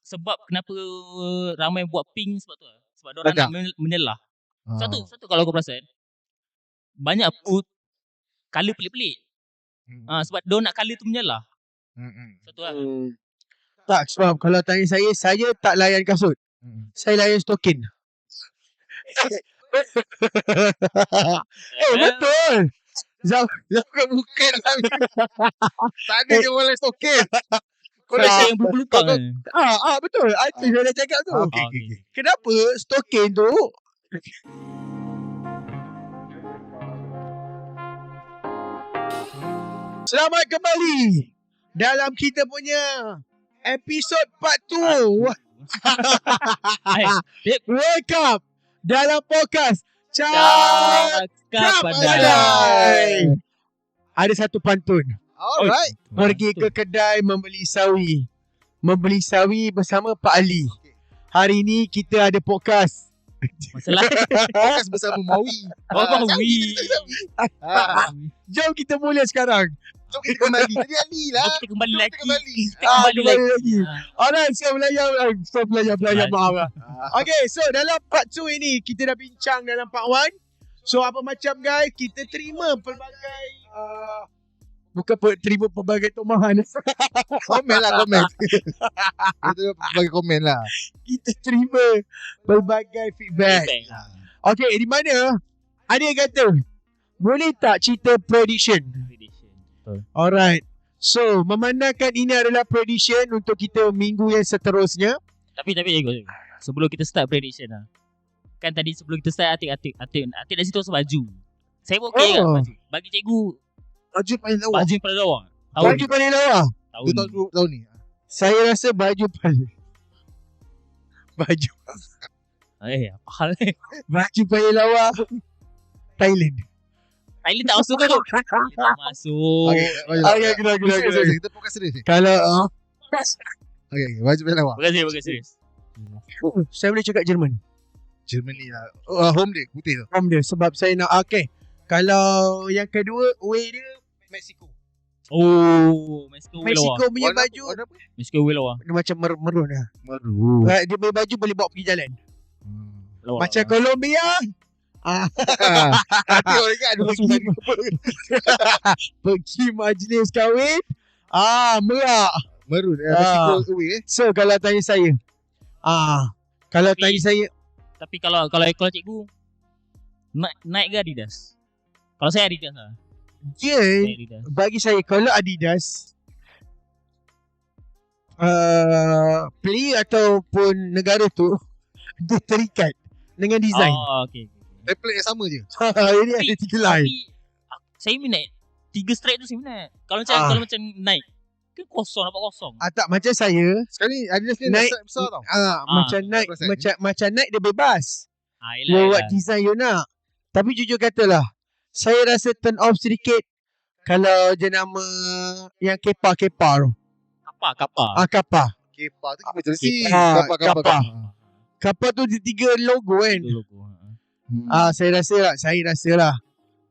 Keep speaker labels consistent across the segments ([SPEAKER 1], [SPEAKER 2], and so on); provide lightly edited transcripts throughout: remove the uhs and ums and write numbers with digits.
[SPEAKER 1] sebab kenapa ramai buat pink sebab tu lah. Sebab diorang nak menyelah. Satu kalau kau perasan, banyak colour pelik-pelik. Sebab diorang nak colour tu menyelah. Satu lah.
[SPEAKER 2] Tak, sebab kalau tanya saya tak layan kasut. Saya layan stokin. Betul. Jangan bukan lah. Tak ada je orang lain stokin.
[SPEAKER 1] Kau nak yang berpelukan kan?
[SPEAKER 2] Betul. Itu saya dah cakap tu.
[SPEAKER 1] Okay.
[SPEAKER 2] Kenapa stokin tu? Selamat kembali dalam kita punya episod part 2. Welcome dalam podcast Cakap Pandai. Ada satu pantun. Alright. Pergi ke kedai membeli sawi. Membeli sawi bersama Pak Ali. Hari ni kita ada podcast.
[SPEAKER 1] Masalah
[SPEAKER 3] podcast bersama Mawi.
[SPEAKER 1] Mawi.
[SPEAKER 2] Jom kita mula sekarang.
[SPEAKER 3] Jom kita kembali. Jadi Ali lah.
[SPEAKER 1] Kita kembali lagi.
[SPEAKER 2] Kembali lagi. Alright, saya belajar maaf lah. Okay, so dalam part 2 ini kita dah bincang dalam part 1. So apa macam guys, kita terima pelbagai terima pelbagai tomahan.
[SPEAKER 3] Komen lah, komen. Kita bagi komen lah.
[SPEAKER 2] Kita terima pelbagai feedback. Okay, di mana ada yang kata boleh tak cerita prediction? Alright. So, memandangkan ini adalah prediction untuk kita minggu yang seterusnya.
[SPEAKER 1] Tapi sebelum kita start prediction lah. Kan tadi sebelum kita start Atik dah situ pasal baju. Saya pun okey kan baju. Bagi cikgu
[SPEAKER 3] baju paling lawa.
[SPEAKER 1] Baju paling lawa.
[SPEAKER 2] Baju paling lawa.
[SPEAKER 3] Tahun ni.
[SPEAKER 2] Saya rasa baju paling
[SPEAKER 1] apa hal ni?
[SPEAKER 2] Baju paling lawa Thailand
[SPEAKER 1] tak masuk tu. Tak masuk.
[SPEAKER 3] Okay, kena. Kita fokus serius ni.
[SPEAKER 2] Kalau
[SPEAKER 3] Okay, baju paling lawa.
[SPEAKER 1] Bagus serius.
[SPEAKER 2] Saya boleh cakap Jerman
[SPEAKER 3] Germany lah. Home dia, putih tu.
[SPEAKER 2] Home dia. Sebab saya nak kalau yang kedua away dia Mexico. Mexico punya baju
[SPEAKER 1] Mexico lawa.
[SPEAKER 2] dia macam merun lah.
[SPEAKER 3] Merun.
[SPEAKER 2] Dia punya baju boleh bawa pergi jalan.
[SPEAKER 1] Lawa.
[SPEAKER 2] Macam Colombia.
[SPEAKER 3] Hati orang kan ada
[SPEAKER 2] pergi majlis kahwin. Merak.
[SPEAKER 3] merun. Mexico away.
[SPEAKER 2] So kalau tanya saya,
[SPEAKER 1] Tapi kalau cikgu naik ke Adidas? Kalau saya Adidas lah.
[SPEAKER 2] Bagi saya kalau Adidas player ataupun negara tu dia terikat dengan design.
[SPEAKER 1] Okay.
[SPEAKER 3] Template yang sama je.
[SPEAKER 2] Ini ada 3 line.
[SPEAKER 1] Tapi saya minat 3 stripe tu saya minat. Kalau macam naik kan nampak kosong.
[SPEAKER 2] Tak macam saya.
[SPEAKER 3] Sekarang ni Adidas ni
[SPEAKER 2] naik
[SPEAKER 3] besar tau.
[SPEAKER 2] Macam naik macam naik dia bebas. Dia buat design you nak. Tapi jujur katalah, saya rasa turn off sedikit kalau jenama yang kepa tu.
[SPEAKER 1] Kappa.
[SPEAKER 2] Kappa.
[SPEAKER 3] Kepa tu kita jersey.
[SPEAKER 2] Kappa tu dia 3 logo kan. Saya rasa lah.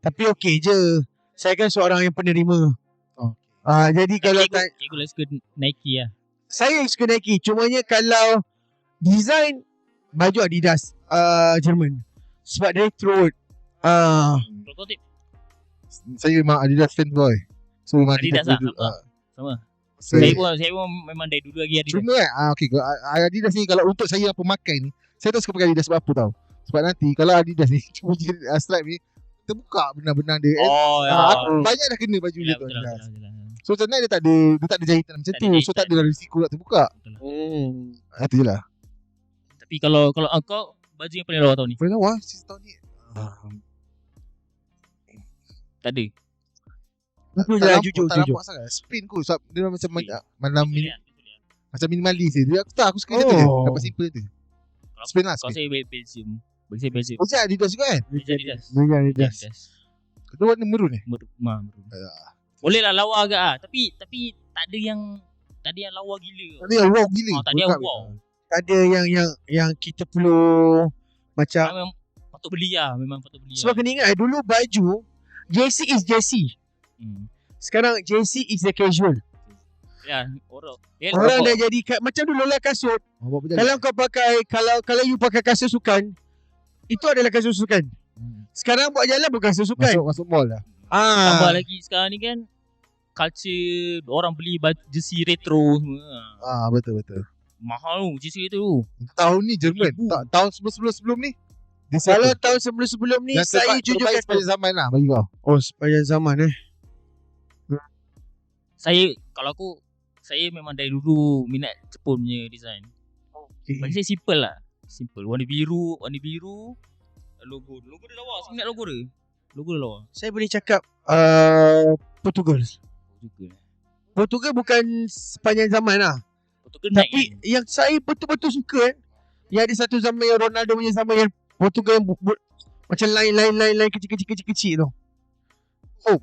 [SPEAKER 2] Tapi okey je. Saya kan seorang yang penerima. Jadi kalau
[SPEAKER 1] cikgu lah suka Nike lah.
[SPEAKER 2] Saya suka Nike. Cumanya kalau design baju Adidas Jerman. Sebab dia throat.
[SPEAKER 1] Prototip.
[SPEAKER 3] Saya memang Adidas fanboy. So memang
[SPEAKER 1] Adidas lah. Sama.
[SPEAKER 3] So,
[SPEAKER 1] saya pun memang dari dulu lagi Adidas.
[SPEAKER 3] Cuma okay, Adidas ni kalau untuk saya pemakai ni, saya tak suka pakai Adidas sebab apa tau? Sebab nanti kalau Adidas ni cuma stripe ni terbuka benar-benar dia. Banyak dah kena baju dia tu. So macam dia tak ada jahitan macam tu. So tak ada risiko nak terbuka. Itu je lah.
[SPEAKER 1] Tapi kalau kau baju yang paling lawa tahun ni?
[SPEAKER 3] Paling lawa sisa tahun ni.
[SPEAKER 1] Tak ada.
[SPEAKER 2] Aku dah jujur.
[SPEAKER 3] nampak sangat spin kot. Sebab dia macam macam minimalis dia. Aku suka je tu je. Dapat simple tu. Spin lah
[SPEAKER 1] Kau
[SPEAKER 3] spin.
[SPEAKER 1] saya Belgium. Bagi saya Belgium.
[SPEAKER 3] Macam Adidas juga kan?
[SPEAKER 2] Adidas.
[SPEAKER 3] Kedua warna merun
[SPEAKER 1] Merun. Boleh lah lawa agak lah. Tapi tak ada yang lawa gila.
[SPEAKER 3] Tak ada yang wow gila.
[SPEAKER 1] Tak ada yang wow.
[SPEAKER 2] Tak ada yang kita perlu macam
[SPEAKER 1] Memang patut beli lah.
[SPEAKER 2] sebab kena ingat dulu baju JC is JC. Sekarang JC is the casual.
[SPEAKER 1] Ya, orang.
[SPEAKER 2] Orang dah jadi macam dulu lah kasut.
[SPEAKER 3] Buat berjaya.
[SPEAKER 2] Kalau kau pakai kalau you pakai kasut sukan, itu adalah kasut sukan. Sekarang buat jalan bukan kasut sukan.
[SPEAKER 3] Masuk mall lah.
[SPEAKER 1] Tambah lagi sekarang ni kan culture orang beli jersey retro semua.
[SPEAKER 3] Betul.
[SPEAKER 1] Mahal tu jersey tu.
[SPEAKER 3] Tahun ni Jerman. Tahun sebelum ni.
[SPEAKER 2] Kalau tahun sebelum ni
[SPEAKER 3] yang
[SPEAKER 2] saya jujur
[SPEAKER 3] terbaik
[SPEAKER 2] kata
[SPEAKER 3] sepanjang zaman lah bagi kau.
[SPEAKER 2] oh sepanjang zaman
[SPEAKER 1] Saya memang dari dulu minat Jepun punya design. Bagi saya simple lah. Simple. Warna biru, logo dia lawa. Saya minat logo dia. Logo dia lawa.
[SPEAKER 2] Saya boleh cakap Portugal. Portugal bukan sepanjang zaman lah.
[SPEAKER 1] Portugal
[SPEAKER 2] Tapi yang saya betul-betul suka yang ada satu zaman yang Ronaldo punya zaman yang Portugal yang macam line kecil-kecil tu. Home.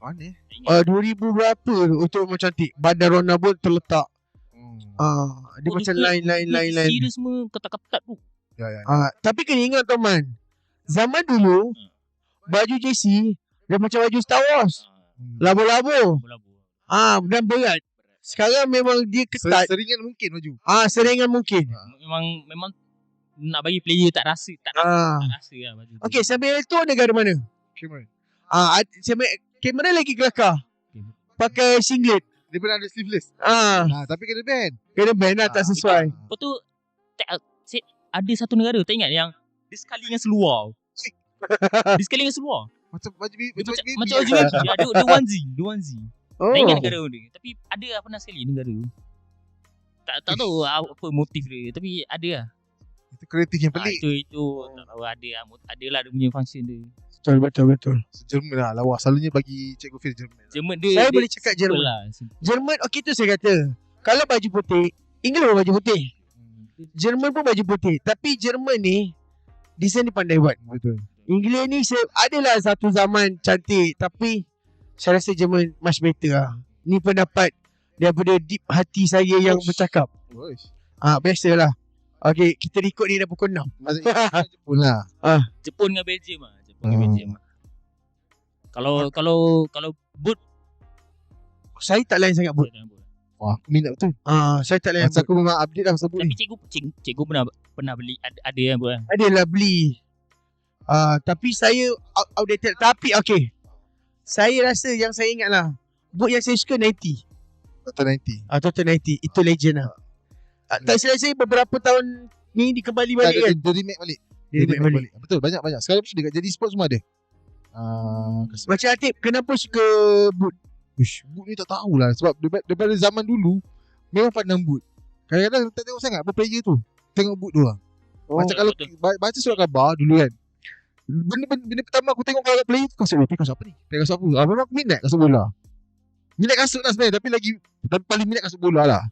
[SPEAKER 3] Mana?
[SPEAKER 2] 2000 berapa tu untuk macam cantik. Badan Ronaldo pun terletak. Dia macam line.
[SPEAKER 1] Serius semua ketat-ketat tu.
[SPEAKER 3] Ya.
[SPEAKER 2] Tapi kena ingat teman, zaman dulu baju JC dia macam baju Star Wars. Labo-labo. Dan berat. Sekarang memang dia ketat.
[SPEAKER 3] Seringan mungkin baju.
[SPEAKER 2] Seringan mungkin.
[SPEAKER 1] Memang nak bagi player tak rasa lah baju.
[SPEAKER 2] Okey, Samuel Eto'o negara mana?
[SPEAKER 3] Cameron.
[SPEAKER 2] Cameron lagi kelakar. Pakai singlet.
[SPEAKER 3] Dia pernah ada sleeveless. Tapi kena ban.
[SPEAKER 2] Kena ban lah, tak sesuai.
[SPEAKER 1] Lepas tu ada satu negara tak ingat yang dia sekali dengan seluar. Dia sekali dengan seluar.
[SPEAKER 3] Macam baju baby.
[SPEAKER 1] Macam baju baby. Dia onesie. Tak ingat negara dia. Tapi ada lah pernah sekali negara tu. Tak tahu apa motif dia. Tapi ada lah.
[SPEAKER 3] Itu kreatif yang pelik.
[SPEAKER 1] Itu tak tahu ada lah dia punya function dia.
[SPEAKER 2] Betul.
[SPEAKER 3] Jerman lah lawa. Selalunya bagi Cikgu Fir Jerman.
[SPEAKER 2] Saya boleh cakap Jerman. Jerman okey tu saya kata. Kalau baju putih, Inggeris pun baju putih. Jerman pun baju putih. Tapi Jerman ni desain dia pandai buat.
[SPEAKER 3] Betul.
[SPEAKER 2] Inggeris ni adalah satu zaman cantik, tapi saya rasa Jerman much better lah. Ni pendapat daripada deep hati saya yang bercakap. Biasalah. Okey, kita record ni dah pukul 6.
[SPEAKER 3] Maksudnya Jepun lah.
[SPEAKER 1] Jepun dengan Belgium lah. Kalau boot
[SPEAKER 2] saya tak lain sangat boot.
[SPEAKER 3] Wah, aku minat betul.
[SPEAKER 2] Saya tak lain.
[SPEAKER 3] Masa aku memang update dah pasal boot
[SPEAKER 1] tapi
[SPEAKER 3] ni.
[SPEAKER 1] cikgu pernah beli ada yang buat.
[SPEAKER 2] Adalah beli. Tapi saya outdated. Tapi okey. Saya rasa yang saya ingat lah, boot yang saya suka 90.
[SPEAKER 3] Total 90.
[SPEAKER 2] Total 90. Itu legend lah. Tak silap saya beberapa tahun ni dikembali balik kan.
[SPEAKER 3] Dia remake balik.
[SPEAKER 2] Dia remake balik.
[SPEAKER 3] Betul, banyak. Sekarang pun dekat jadi sport semua ada.
[SPEAKER 2] Macam Atif, kenapa suka boot?
[SPEAKER 3] Boot ni tak tahulah. Sebab daripada zaman dulu memang pandang boot. Kadang-kadang tak tengok sangat apa player tu. Tengok boot tu lah. Macam kalau baca surat khabar dulu kan, benda pertama aku tengok kalau player tu kasut apa ni? Kasut apa? Memang aku minat kasut bola. Minat kasut lah sebenarnya, tapi paling minat kasut bola lah.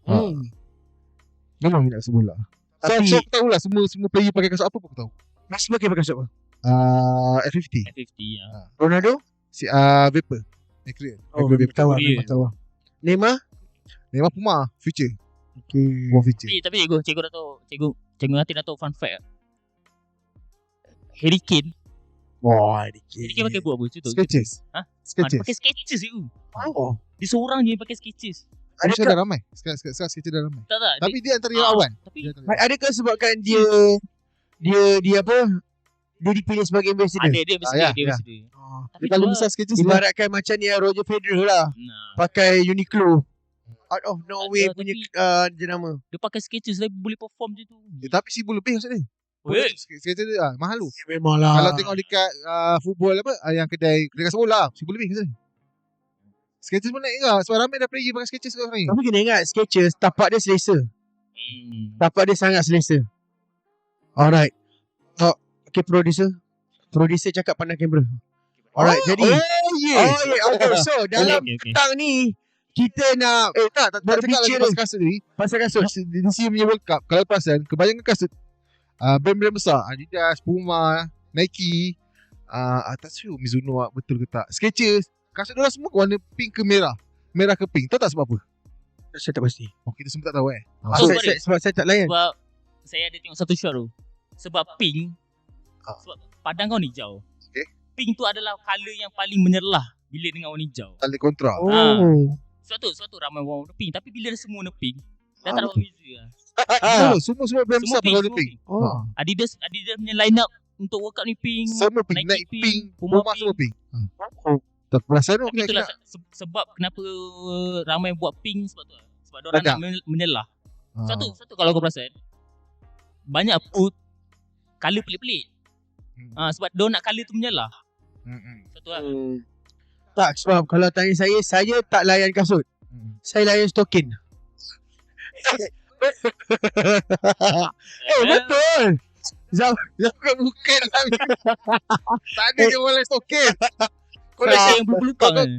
[SPEAKER 3] Memang minat kasut bola. So aku tahu lah semua player pakai kasut apa pun aku tahu.
[SPEAKER 2] Masih pakai kasut apa?
[SPEAKER 3] F50
[SPEAKER 1] ya.
[SPEAKER 2] Ronaldo?
[SPEAKER 3] Vapor.
[SPEAKER 2] Tahu. Neymar
[SPEAKER 3] Puma Future.
[SPEAKER 2] Okay.
[SPEAKER 3] Puma Future.
[SPEAKER 1] Tapi cikgu dah tahu. Cikgu nanti dah tahu fun fact. Harry Kane.
[SPEAKER 2] Wah,
[SPEAKER 1] Harry Kane pakai buat apa tu?
[SPEAKER 3] Skechers. Skechers.
[SPEAKER 1] Pakai Skechers tu. Dia
[SPEAKER 2] Oh.
[SPEAKER 1] seorang je pakai Skechers.
[SPEAKER 3] Adakah dah ramai? Sekarang Skechers dah ramai.
[SPEAKER 1] Tak.
[SPEAKER 3] Tapi dia antara yang awal.
[SPEAKER 2] Adakah sebabkan dia apa? Dia dipilih sebagai ambassador.
[SPEAKER 1] Ada dia ambassador.
[SPEAKER 3] Dia paling besar Skechers.
[SPEAKER 2] Ibaratkan macam ni Roger Federer lah. Pakai Uniqlo. Out of nowhere punya jenama.
[SPEAKER 1] Dia pakai Skechers dia boleh perform je tu.
[SPEAKER 3] Tapi $1,000 lebih maksud dia. Skechers dia mahal tu.
[SPEAKER 2] Memang lah.
[SPEAKER 3] Kalau tengok dekat football apa yang kedai kasut bola $1,000 lebih maksud dia. Skechers pun naik ke? Sebab ramai dah pergi pakai Skechers sekarang ni.
[SPEAKER 2] Tapi kena ingat Skechers tapak dia selesa. Tapak dia sangat selesa. Alright. Okay, producer cakap pandang kamera. Alright, jadi okay. So dalam petang ni kita nak
[SPEAKER 3] tak berbicara pasal kasut ni. Di sini punya World Cup, kalau perasan, kebanyakan kasut brand-brand besar, Adidas, Puma, Nike, tak tahu Mizuno betul ke tak. Skechers, kasut diorang semua warna pink ke merah ke pink. Tahu tak sebab apa?
[SPEAKER 2] Saya tak pasti.
[SPEAKER 3] Kita semua tak tahu
[SPEAKER 2] Sebab saya tak layan.
[SPEAKER 1] Sebab saya ada tengok satu shot tu. Sebab pink, sebab padang kau hijau.
[SPEAKER 3] Okay.
[SPEAKER 1] Pink tu adalah colour yang paling menyerlah bila dengan warna hijau.
[SPEAKER 3] Tali kontra.
[SPEAKER 1] Sebab tu ramai orang neping. Tapi bila dah semua neping, dah tak ada orang beza lah.
[SPEAKER 3] Semua brand besar
[SPEAKER 1] Semua
[SPEAKER 3] pakai
[SPEAKER 1] ping.
[SPEAKER 3] ping.
[SPEAKER 2] Oh.
[SPEAKER 1] Adidas punya line up untuk workout ni ping.
[SPEAKER 3] Semua ping,
[SPEAKER 1] Nike
[SPEAKER 3] Nike ping,
[SPEAKER 1] Puma
[SPEAKER 3] Puma
[SPEAKER 1] ping.
[SPEAKER 3] semua ping. Tak perasaan
[SPEAKER 1] Tapi
[SPEAKER 3] aku
[SPEAKER 1] itulah
[SPEAKER 3] nak.
[SPEAKER 1] sebab kenapa ramai buat ping sebab tu lah. Sebab diorang
[SPEAKER 3] Dagang.
[SPEAKER 1] nak menyelah. Satu kalau kau perasan, banyak put colour pelik-pelik. Sebab diorang nak colour tu menyelah. Satu lah.
[SPEAKER 2] Tak, sebab kalau tanya saya tak layan kasut. Saya layan stokin. Betul.
[SPEAKER 3] Bukan lah. Tak ada yang boleh stokin.
[SPEAKER 1] Kau dah yang berpelukan kan?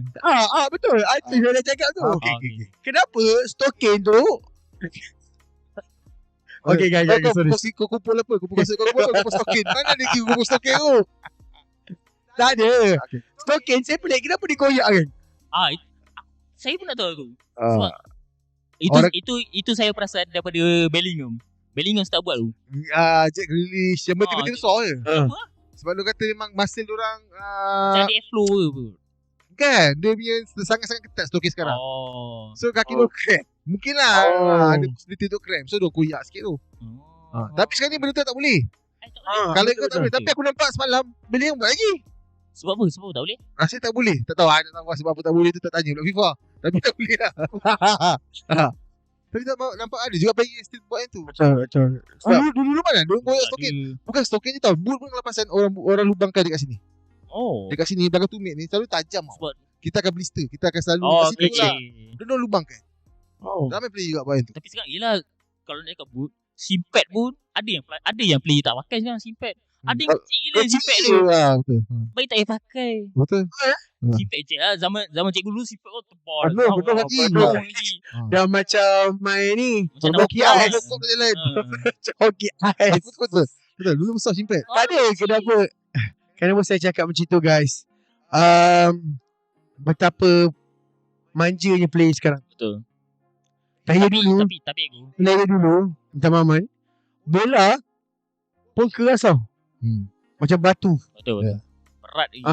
[SPEAKER 2] Betul. Itu yang saya cakap tu.
[SPEAKER 3] Okay.
[SPEAKER 2] Kenapa stokin tu? Okay guys, sorry.
[SPEAKER 3] Kau kumpul apa? Kau kumpul stokin. Mana ada kau kumpul stokin tu?
[SPEAKER 2] Tak ada.
[SPEAKER 3] Okay.
[SPEAKER 2] Stokin saya pelik. Kenapa dikoyak kan?
[SPEAKER 1] Saya pun tak tahu tu. Sebab itu saya perasan daripada Bellingham. Bellingham start buat tu.
[SPEAKER 3] Jack Grealish yang betul-betul besar je. Sebab dia kata memang muscle diorang
[SPEAKER 1] Macam dia flow ke apa?
[SPEAKER 3] kan dia punya sangat-sangat ketat stokin sekarang. So kaki dia cramp. Mungkin lah ada possibility untuk cramp. So dia koyak sikit tu. Tapi sekarang ni benda tu tak boleh. Kalau kau tak boleh. Tapi aku nampak semalam Bellingham buat lagi.
[SPEAKER 1] Sebab apa? Sebab tak boleh?
[SPEAKER 3] Rasanya tak boleh. Tak tahu. Tak tahu sebab apa tak boleh tu tak tanya pula FIFA. Tapi tak boleh lah. Tapi tak nampak ada juga player still buat yang tu.
[SPEAKER 2] Betul.
[SPEAKER 3] Dulu mana? Dia koyak stokin. Bukan stokin je tau. Boot pun kelapasan orang lubangkan dekat sini. Dekat sini belakang tumit ni selalu tajam.
[SPEAKER 1] Sebab
[SPEAKER 3] kita akan blister. Kita akan selalu kat situ lah. Dia lubangkan. Ramai player juga buat yang tu.
[SPEAKER 1] Tapi sekarang yelah, kalau nak cakap boot, simpad pun ada yang player tak pakai sekarang simpad. Ada yang kecil gila simpad tu.
[SPEAKER 3] Betul.
[SPEAKER 1] Baik tak payah pakai.
[SPEAKER 3] Betul.
[SPEAKER 1] Simpad je lah. Zaman cikgu dulu simpad kau tebal.
[SPEAKER 3] Betul lagi.
[SPEAKER 2] Dah macam main ni.
[SPEAKER 1] Macam nak
[SPEAKER 2] Hoki
[SPEAKER 1] pakai.
[SPEAKER 2] ais. Macam hoki ais.
[SPEAKER 3] Betul. Dulu besar simpad.
[SPEAKER 2] Tak ada kenapa saya cakap macam tu guys. Betapa manjanya player sekarang.
[SPEAKER 1] Betul.
[SPEAKER 2] Player
[SPEAKER 1] Tapi
[SPEAKER 2] dulu minta Maman, bola pun keras tau. Macam batu.
[SPEAKER 1] Betul. Berat lagi.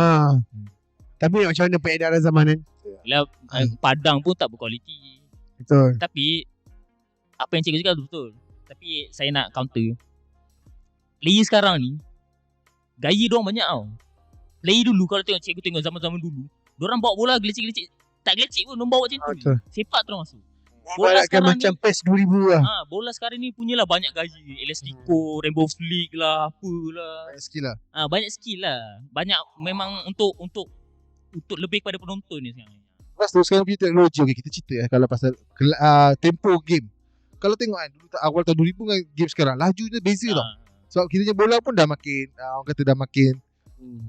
[SPEAKER 2] Tapi macam mana peredaran zaman kan?
[SPEAKER 1] Yelah, padang pun tak berkualiti.
[SPEAKER 2] Betul.
[SPEAKER 1] Tapi apa yang cikgu cakap tu betul. Tapi saya nak counter. Player sekarang ni gaya diorang banyak tau. Player dulu kalau tengok zaman-zaman dulu, diorang bawa bola gelecik-gelecik. Tak gelecik pun, diorang bawa macam tu.
[SPEAKER 2] Betul.
[SPEAKER 1] Sepak terus masuk.
[SPEAKER 2] Bola sekarang macam PES 2000 lah.
[SPEAKER 1] Bola sekarang ni punyalah banyak gaya. Elastico, Rainbow Flick lah, apalah.
[SPEAKER 3] Banyak skill lah.
[SPEAKER 1] Banyak skill lah. Banyak memang untuk lebih kepada penonton ni sekarang.
[SPEAKER 3] Lepas tu sekarang punya teknologi. Okay, kita cerita kalau pasal tempo game. Kalau tengok kan dulu awal tahun 2000 dengan game sekarang, laju dia beza tau. Sebab kita punya bola pun dah makin orang kata dah makin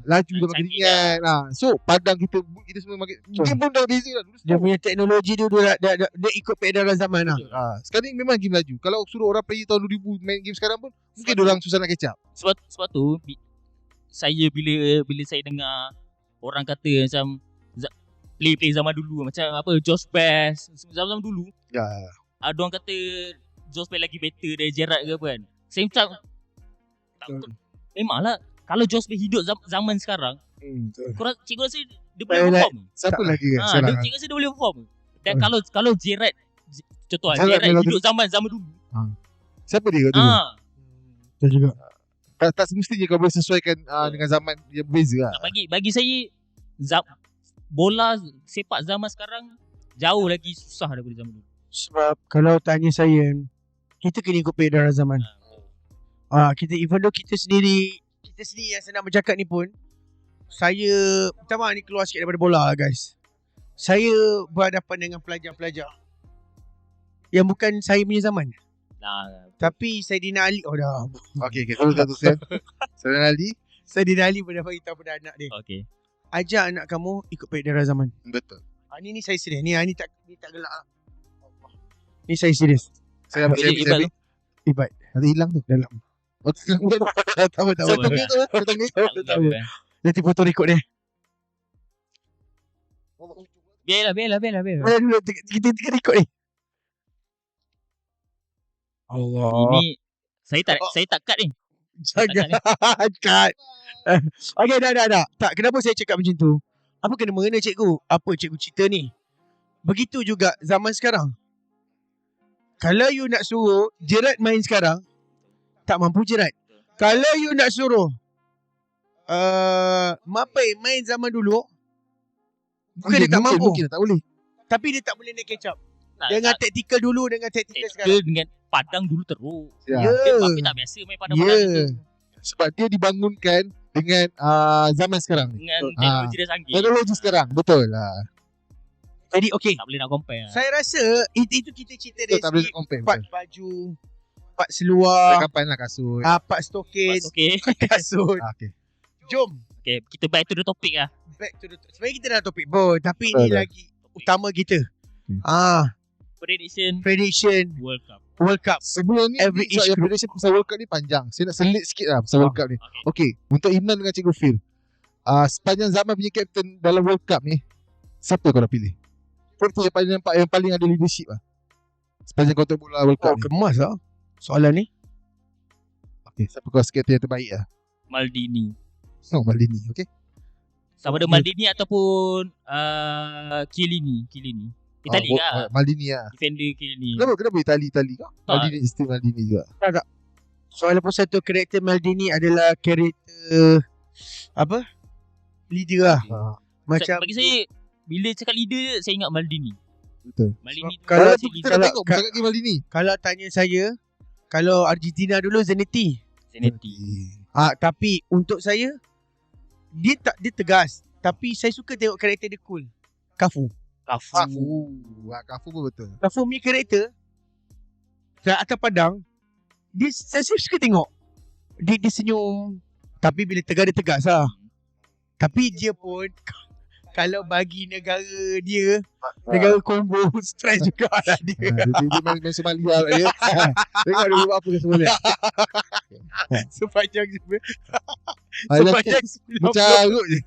[SPEAKER 3] laju, dah makin ringan. So padang kita semua makin game pun dah beza lah.
[SPEAKER 2] Dia punya teknologi dia dia ikut peredaran zaman lah.
[SPEAKER 3] Sekarang ni memang game laju. Kalau suruh orang player tahun 2000 main game sekarang pun mungkin diorang susah nak catch up.
[SPEAKER 1] Sebab tu saya bila saya dengar orang kata macam play zaman dulu macam apa Josh Bass zaman dulu. Ada orang kata Josh Bass lagi better dari Gerrard ke apa kan. Saya macam memanglah kalau Josh Bass hidup zaman sekarang, cikgu rasa dia boleh perform.
[SPEAKER 3] Siapa lagi kan?
[SPEAKER 1] Cikgu rasa dia boleh perform. Dan kalau Gerrard contoh Gerrard hidup zaman dulu.
[SPEAKER 3] Siapa dia kat dulu?
[SPEAKER 2] Betul juga.
[SPEAKER 3] Tak semestinya kau boleh sesuaikan dengan zaman yang berbeza lah.
[SPEAKER 1] Bagi saya bola sepak zaman sekarang jauh lagi susah daripada zaman dulu.
[SPEAKER 2] Sebab kalau tanya saya, kita kena ikut peredaran zaman. Kita even though kita sendiri yang senang bercakap ni pun, saya minta maaf ni keluar sikit daripada bola lah guys. Saya berhadapan dengan pelajar-pelajar yang bukan saya punya zaman. Tapi Saidina Ali dah.
[SPEAKER 3] Okay, teruskan.
[SPEAKER 2] Saidina Ali pernah beritahu pada anak dia.
[SPEAKER 1] Okay.
[SPEAKER 2] Ajar anak kamu ikut peredaran zaman.
[SPEAKER 3] Betul.
[SPEAKER 2] Ni saya serius. Ni tak gelak lah. Ni saya serius.
[SPEAKER 3] Saya ambil
[SPEAKER 2] Ibat.
[SPEAKER 3] Nanti hilang tu dalam. Tahu.
[SPEAKER 2] Nanti foto rekod dia.
[SPEAKER 1] Biarlah.
[SPEAKER 2] Kita rekod ni. Allah.
[SPEAKER 1] Ini saya tak cut ni.
[SPEAKER 2] Jangan cut. Okay, dah. Tak, kenapa saya cakap macam tu? Apa kena mengena cikgu? Apa cikgu cerita ni? Begitu juga zaman sekarang. Kalau you nak suruh Gerrard main sekarang, tak mampu Gerrard. Kalau you nak suruh Mapai main zaman dulu, bukan dia tak mampu,
[SPEAKER 3] mungkin tak boleh.
[SPEAKER 2] tapi dia tak boleh nak catch up
[SPEAKER 1] Tak-
[SPEAKER 2] dengan
[SPEAKER 1] tak-
[SPEAKER 2] taktikal dulu dengan taktikal sekarang.
[SPEAKER 1] Tactical dengan padang dulu teruk.
[SPEAKER 3] Ya.
[SPEAKER 1] Tapi tak biasa main padang-padang
[SPEAKER 2] Ya.
[SPEAKER 1] gitu.
[SPEAKER 3] Sebab dia dibangunkan dengan zaman sekarang ni.
[SPEAKER 1] Dengan teknologi dia canggih.
[SPEAKER 3] Teknologi sekarang, betul lah.
[SPEAKER 2] Jadi okay,
[SPEAKER 1] Tak boleh nak compare.
[SPEAKER 2] saya rasa itu kita cerita
[SPEAKER 3] Betul,
[SPEAKER 2] dari
[SPEAKER 3] tak boleh
[SPEAKER 2] segi
[SPEAKER 3] compare.
[SPEAKER 2] part
[SPEAKER 3] Betul.
[SPEAKER 2] baju, part seluar,
[SPEAKER 3] Kapan lah kasut.
[SPEAKER 2] part stokin,
[SPEAKER 1] Okay.
[SPEAKER 2] kasut.
[SPEAKER 3] Okay.
[SPEAKER 2] Jom
[SPEAKER 1] Okay, kita back to the topic lah.
[SPEAKER 2] back to the sebenarnya kita dah topik pun, tapi
[SPEAKER 3] Betul,
[SPEAKER 2] ini
[SPEAKER 3] betul.
[SPEAKER 2] lagi utama kita.
[SPEAKER 3] Hmm.
[SPEAKER 1] Prediction
[SPEAKER 2] Prediction
[SPEAKER 1] World Cup.
[SPEAKER 2] World Cup.
[SPEAKER 3] Sebelum ni,
[SPEAKER 2] Every
[SPEAKER 3] sebab
[SPEAKER 2] age
[SPEAKER 3] yang
[SPEAKER 2] group.
[SPEAKER 3] prediction pasal World Cup ni panjang. Saya nak selit sikit lah pasal World Cup ni.
[SPEAKER 1] Okay.
[SPEAKER 3] Okay, untuk Iman dengan Cikgu Phil. Sepanjang zaman punya captain dalam World Cup ni, siapa kau nak pilih? Captain yang paling nampak, yang paling ada leadership lah. Sepanjang kau tengok bola World Cup ni.
[SPEAKER 2] Kemas lah soalan ni.
[SPEAKER 3] Okay, siapa kau captain yang terbaik lah?
[SPEAKER 1] Maldini.
[SPEAKER 3] No, Maldini, okay?
[SPEAKER 1] Sama ada Maldini ataupun Chiellini. Itali lah.
[SPEAKER 3] Maldini lah.
[SPEAKER 1] Defender Chiellini.
[SPEAKER 3] Kenapa Itali kau?
[SPEAKER 1] Tak.
[SPEAKER 3] Maldini, still Maldini juga.
[SPEAKER 2] Soalan pun satu, karakter Maldini adalah karakter apa? Leader lah. Macam
[SPEAKER 1] Bagi saya, bila cakap leader, saya ingat Maldini.
[SPEAKER 3] Betul.
[SPEAKER 1] Maldini tu
[SPEAKER 2] Kalau
[SPEAKER 1] si
[SPEAKER 3] Kita dah
[SPEAKER 1] leader.
[SPEAKER 3] tengok bercakap dengan Maldini.
[SPEAKER 2] kalau tanya saya, kalau Argentina dulu Zanetti.
[SPEAKER 1] Zanetti.
[SPEAKER 2] Tapi untuk saya dia tegas, tapi saya suka tengok karakter dia cool. Cafu
[SPEAKER 3] Kafu pun betul.
[SPEAKER 2] Cafu punya karakter kat atas padang, saya suka tengok dia senyum, tapi bila tegas dia tegas lah. Tapi dia pun kalau bagi negara dia, negara combo, stress juga lah dia.
[SPEAKER 3] Dia main Somalia lah dia. Tengok dia buat apa ke Somalia.
[SPEAKER 2] Sepanjang
[SPEAKER 3] Macam
[SPEAKER 2] 90.
[SPEAKER 3] arut je.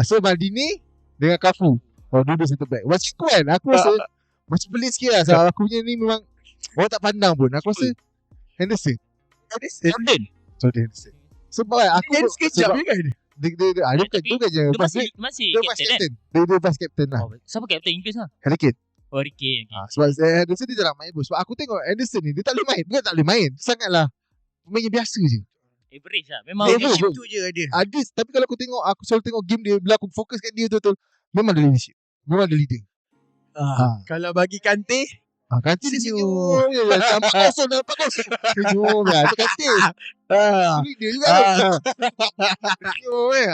[SPEAKER 3] So Maldini dengan Cafu. Dua center back. Macam tu kan, aku rasa macam pelik sikit lah. Sebab aku punya ni memang orang tak pandang pun. Aku rasa Henderson. Sorry Henderson. Sebab kan aku
[SPEAKER 2] Dia sekejap je kan.
[SPEAKER 3] dia bukan je
[SPEAKER 1] Dia
[SPEAKER 3] pas
[SPEAKER 1] masih
[SPEAKER 3] dia pas
[SPEAKER 1] captain kan?
[SPEAKER 3] captain. Dia pas captain lah.
[SPEAKER 1] Oh, siapa captain Inggeris lah?
[SPEAKER 3] Harry Kane.
[SPEAKER 1] Oh, Ricky.
[SPEAKER 3] Sebab Henderson dia jarang main pun. Sebab aku tengok Henderson ni dia tak boleh main. Bukan tak boleh main. Sangatlah pemain yang biasa je.
[SPEAKER 1] Average lah. Memang
[SPEAKER 3] Dia
[SPEAKER 2] Leadership
[SPEAKER 3] tu.
[SPEAKER 2] tu je dia.
[SPEAKER 3] Ada, tapi kalau aku tengok, aku selalu tengok game dia, bila aku fokuskan dia betul-betul, memang ada leadership. Memang ada leader.
[SPEAKER 2] Kalau bagi Kante,
[SPEAKER 3] Kanti dia
[SPEAKER 2] Senyum.
[SPEAKER 3] senyum je. Nampak kosong. Senyum je. Itu Kanti. Leader juga tu. Senyum je.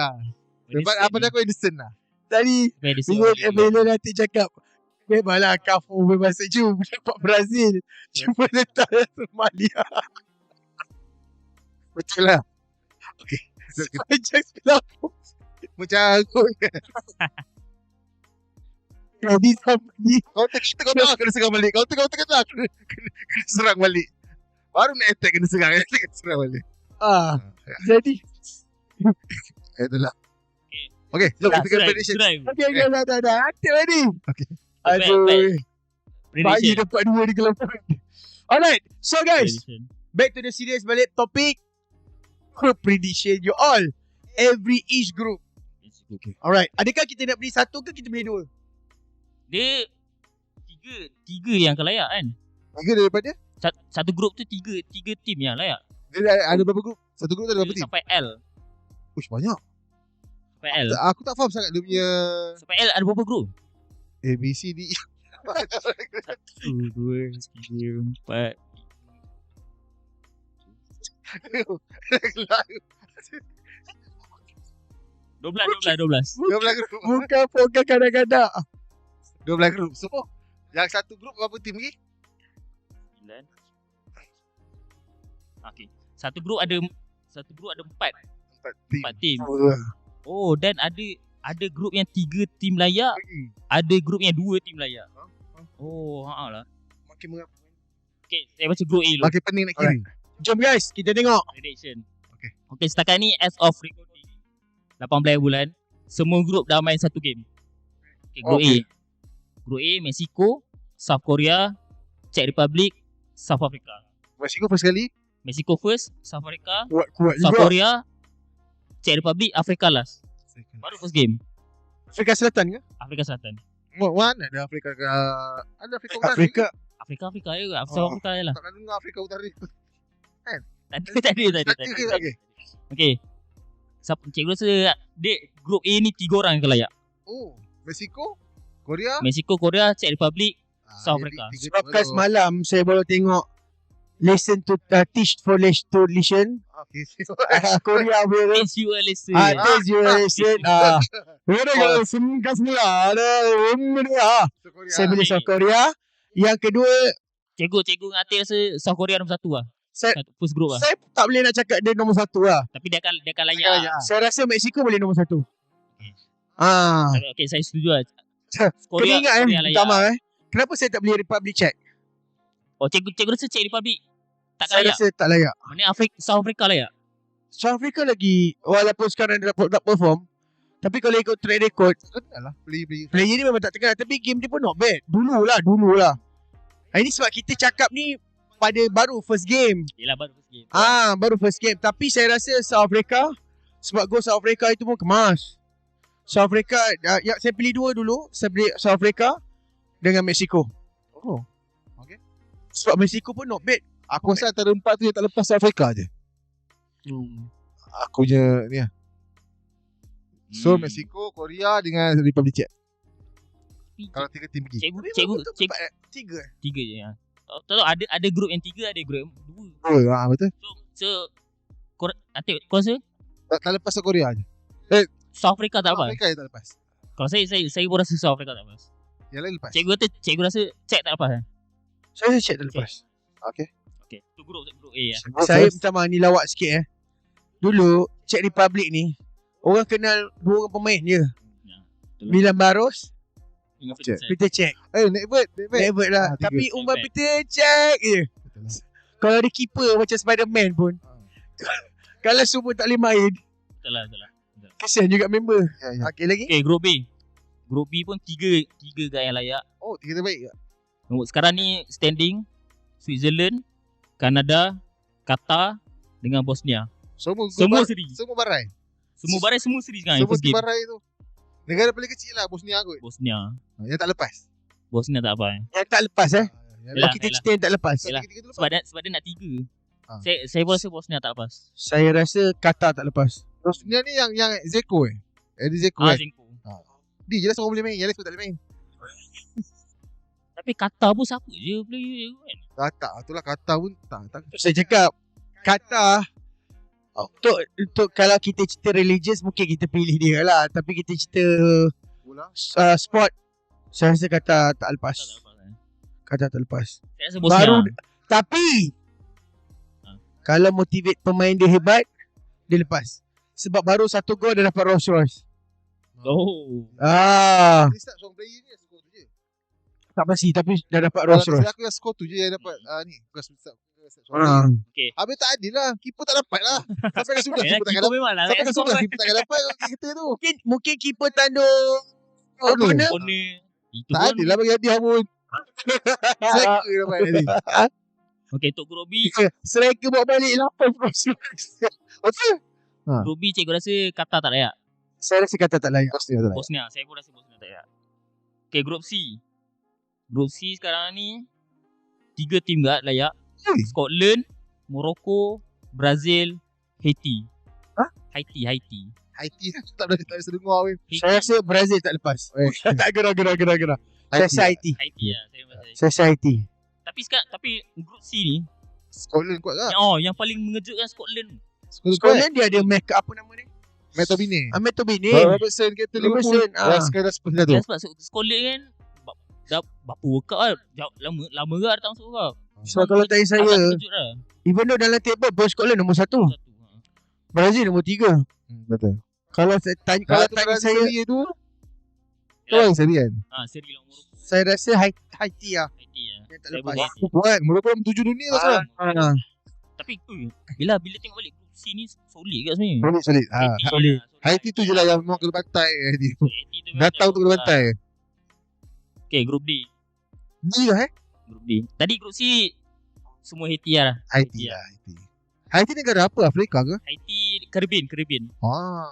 [SPEAKER 3] Sebab apa dah aku Edison lah.
[SPEAKER 2] tadi bila nanti cakap memanglah Cafu memang sejuk dapat Brazil, cuma letak Somalia.
[SPEAKER 3] Betul lah. Okay.
[SPEAKER 2] Sepanjang 90
[SPEAKER 3] Macam aku.
[SPEAKER 2] jadi sampai
[SPEAKER 3] Kau tengok kena serang balik. Kau tengok kena serang balik. Baru nak attack kena serang. Attack kena serang balik.
[SPEAKER 2] jadi
[SPEAKER 3] Itulah. Okay, jom kita kena prediction.
[SPEAKER 2] okey dah aktif tadi.
[SPEAKER 3] Okay.
[SPEAKER 2] Aduh, bayi
[SPEAKER 1] Prediction.
[SPEAKER 2] dapat 2 di kelompok. Alright, so guys, back to the serious balik topik. Group prediction you all, every each group.
[SPEAKER 3] Okay.
[SPEAKER 2] Alright, adakah kita nak beli satu ke kita beli dua?
[SPEAKER 1] Dia tiga yang akan layak kan.
[SPEAKER 3] Tiga daripada
[SPEAKER 1] Satu grup tu tiga tim yang layak.
[SPEAKER 3] dia ada berapa grup? Satu grup ada berapa tim?
[SPEAKER 1] Sampai L.
[SPEAKER 3] Ush, banyak.
[SPEAKER 1] Sampai L.
[SPEAKER 3] Aku tak faham sangat dia punya
[SPEAKER 1] Sampai L ada berapa grup?
[SPEAKER 3] A, B, C, D, E.
[SPEAKER 1] 1, 2, 3, 4. 12.
[SPEAKER 3] 12 grup.
[SPEAKER 2] Bukan program kadang-kadang.
[SPEAKER 3] 12 grup. So, yang satu grup berapa tim lagi?
[SPEAKER 1] 9. Okey. Satu grup ada 4
[SPEAKER 3] Tim.
[SPEAKER 1] tim. Oh, dan ada grup yang 3 tim layak, ada grup yang 2 tim layak. Oh, lah.
[SPEAKER 2] Makin mengapa.
[SPEAKER 1] Okey, saya baca grup A dulu.
[SPEAKER 3] Makin pening nak kiri.
[SPEAKER 2] Jom guys, kita tengok.
[SPEAKER 1] Prediction.
[SPEAKER 3] Okey.
[SPEAKER 1] Okey, setakat ni as of recording 18 bulan, semua grup dah main satu game. Okey, grup A. Grup A, Mexico, South Korea, Czech Republic, South Africa.
[SPEAKER 3] Mexico first kali.
[SPEAKER 1] Mexico first, South Africa,
[SPEAKER 2] Kuat
[SPEAKER 1] South
[SPEAKER 2] juga.
[SPEAKER 1] Korea, Czech Republic, Africa last. Baru first game.
[SPEAKER 2] Afrika Selatan ke?
[SPEAKER 1] Afrika Selatan.
[SPEAKER 3] Mana ada Afrika ke? Ada Afrika Utara.
[SPEAKER 2] Afrika.
[SPEAKER 1] Afrika je ke? Afrika je lah.
[SPEAKER 3] Tak pernah dengar Afrika Utara.
[SPEAKER 1] Tadi. Okay. Cikgu rasa dek group A ni 3 orang yang layak.
[SPEAKER 3] Oh, Mexico, Korea,
[SPEAKER 1] Mexico, Korea, Czech Republic, South Africa.
[SPEAKER 2] Sebabkan semalam saya baru tengok Listen to Teach for to Listen.
[SPEAKER 3] Okay.
[SPEAKER 2] Korea punya tu.
[SPEAKER 1] Teach you a lesson.
[SPEAKER 2] Teach you a lesson. Mereka semula ada saya pilih South Korea. Yang kedua,
[SPEAKER 1] Cikgu ngati rasa South Korea nombor 1 lah. First group lah.
[SPEAKER 2] saya tak boleh nak cakap dia nombor 1 lah.
[SPEAKER 1] Tapi dia akan layak lah.
[SPEAKER 2] Saya rasa Mexico boleh nombor 1.
[SPEAKER 1] Okay, saya setuju lah.
[SPEAKER 2] Kena ingat
[SPEAKER 1] layak.
[SPEAKER 2] Utama kenapa saya tak pilih Republic Czech?
[SPEAKER 1] Oh, cikgu rasa Czech Republic tak
[SPEAKER 2] Saya
[SPEAKER 1] layak.
[SPEAKER 2] rasa tak layak.
[SPEAKER 1] Mana South Africa layak.
[SPEAKER 2] South Africa lagi, walaupun sekarang dia tak perform, tapi kalau ikut track record,
[SPEAKER 3] Kenal lah. Player.
[SPEAKER 2] player ni memang tak terkenal, tapi game dia pun not bad. Dulu lah. Ini sebab kita cakap ni pada baru first game.
[SPEAKER 1] Yelah, baru first game.
[SPEAKER 2] Baru first game. Tapi saya rasa South Africa, sebab gol South Africa itu pun kemas. South Africa, saya pilih 2 dulu. Saya pilih South Africa dengan Mexico.
[SPEAKER 3] Oh. Okay.
[SPEAKER 2] Sebab Mexico pun not bad.
[SPEAKER 3] Aku rasa antara 4 tu yang tak lepas South Africa je. Aku je ni lah. So Mexico, Korea dengan Republic Czech. Kalau 3 tim pergi.
[SPEAKER 1] Cikgu 3 je ya. Tahu ada grup yang 3, ada grup yang 2.
[SPEAKER 3] Betul.
[SPEAKER 1] So nanti kau rasa
[SPEAKER 3] Tak lepas Korea je.
[SPEAKER 1] South Africa tak lepas.
[SPEAKER 3] Afrika yang tak lepas.
[SPEAKER 1] Kalau saya pun rasa South Africa tak lepas.
[SPEAKER 3] Yang lain lepas.
[SPEAKER 1] Cikgu rasa Czech tak lepas.
[SPEAKER 2] Saya rasa Czech tak lepas.
[SPEAKER 3] Okay.
[SPEAKER 1] Tu grup A lah.
[SPEAKER 2] Saya minta maaf ni lawak sikit Dulu Czech Republic ni orang kenal 2 orang pemain je. Milan Baros, Peter Cech. Nedved lah. Tapi umpan Peter Cech je. Kalau ada keeper macam Spiderman pun kalau semua tak boleh main,
[SPEAKER 1] Betul lah.
[SPEAKER 2] kesian juga member. Okey lagi.
[SPEAKER 1] Okay, grup B. Grup B pun 3 guys yang layak.
[SPEAKER 3] Oh, 3 terbaik ke?
[SPEAKER 1] Sekarang ni standing Switzerland, Kanada, Qatar dengan Bosnia.
[SPEAKER 3] Semua
[SPEAKER 1] seri.
[SPEAKER 3] Semua barai.
[SPEAKER 1] Semua barai semua seri sekarang.
[SPEAKER 3] Semua
[SPEAKER 1] First game.
[SPEAKER 3] barai tu. Negara paling kecil lah Bosnia kot.
[SPEAKER 1] Bosnia
[SPEAKER 3] Yang tak lepas.
[SPEAKER 1] tak apa.
[SPEAKER 2] Yang tak lepas
[SPEAKER 1] Yelah,
[SPEAKER 2] kita cerita yang tak lepas.
[SPEAKER 1] Yelah.
[SPEAKER 3] Tiga tu lepas.
[SPEAKER 1] Sebab dia nak 3. Saya pun rasa Bosnia tak lepas.
[SPEAKER 2] Saya rasa Qatar tak lepas.
[SPEAKER 3] Bosnia ni yang Zeko Eddie Zeko
[SPEAKER 1] Zinko.
[SPEAKER 3] Dia jelas orang boleh main. Yang lain semua tak boleh main.
[SPEAKER 1] Tapi Qatar pun siapa je player kan.
[SPEAKER 3] Itulah kata pun tak.
[SPEAKER 2] Saya cakap Qatar untuk kalau kita cerita religious mungkin kita pilih dia lah, tapi kita cerita
[SPEAKER 3] Bola.
[SPEAKER 2] sport saya rasa Qatar tak lepas.
[SPEAKER 1] Tak lepas.
[SPEAKER 2] Qatar tak lepas.
[SPEAKER 1] Saya rasa Bosnia.
[SPEAKER 2] Tapi kalau motivate pemain dia hebat, dia lepas. Sebab baru 1 gol dia dapat Rolls Royce.
[SPEAKER 3] Dia start seorang player ni skor tu je.
[SPEAKER 2] Tak pasti tapi dah dapat Rolls Royce.
[SPEAKER 3] Aku yang skor tu je yang dapat ni. Bukan start.
[SPEAKER 1] Okay.
[SPEAKER 3] Habis tak adil lah. Keeper tak dapat lah. Sampai ke sudah
[SPEAKER 1] Yalah,
[SPEAKER 3] keeper tak
[SPEAKER 1] keeper
[SPEAKER 3] dapat.
[SPEAKER 1] memang lah.
[SPEAKER 3] Sampai ke sudah keeper tak dapat kita tu.
[SPEAKER 2] Mungkin keeper tanduk corner.
[SPEAKER 1] Itu
[SPEAKER 3] Tak
[SPEAKER 1] pun.
[SPEAKER 3] adil lah bagi hadiah pun. Striker dapat tadi.
[SPEAKER 1] Okay, untuk grup B.
[SPEAKER 2] Striker bawa balik 8 Rolls Royce. Betul?
[SPEAKER 1] Grup B cikgu rasa Qatar tak layak.
[SPEAKER 2] Saya rasa Qatar tak layak.
[SPEAKER 1] Bosnia. Saya pun rasa Bosnia tak layak. Okay, grup C. Grup C sekarang ni 3 tim layak. Scotland, Morocco, Brazil, Haiti. Haiti.
[SPEAKER 3] Haiti tak boleh sedengar weh.
[SPEAKER 2] Saya rasa Brazil tak lepas. Tak gerak. Saya rasa Haiti.
[SPEAKER 1] Haiti lah.
[SPEAKER 2] Saya rasa Haiti.
[SPEAKER 1] Tapi grup C ni
[SPEAKER 3] Scotland kuat tak?
[SPEAKER 1] yang paling mengejutkan Scotland.
[SPEAKER 2] Scotland dia ada make apa nama dia?
[SPEAKER 3] Metobine.
[SPEAKER 2] Metobine.
[SPEAKER 3] Robertson kata Liverpool. Sekarang seperti tu.
[SPEAKER 1] Sebab Scotland kan dah berapa World Cup lah. Lama ke datang masuk World Cup.
[SPEAKER 2] So kalau tanya saya, even though dalam table pun Scotland nombor 1, Brazil nombor 3.
[SPEAKER 3] Betul.
[SPEAKER 2] Kalau tanya saya
[SPEAKER 3] tu yang seri kan?
[SPEAKER 1] Seri lah Morocco.
[SPEAKER 2] Saya rasa Haiti lah. Yang tak lepas.
[SPEAKER 3] Kuat. Morocco nombor 7 dunia lah sekarang.
[SPEAKER 1] Tapi bila tengok balik grup C ni solid kat sebenarnya.
[SPEAKER 3] Solid.
[SPEAKER 2] Solid.
[SPEAKER 3] Haiti tu je lah yang memang kena bantai. Datang tu kena bantai.
[SPEAKER 1] Okay, grup D. Grup D. Tadi grup C semua Haiti lah.
[SPEAKER 3] Haiti. Haiti negara apa? Afrika ke?
[SPEAKER 1] Haiti Caribbean. Dia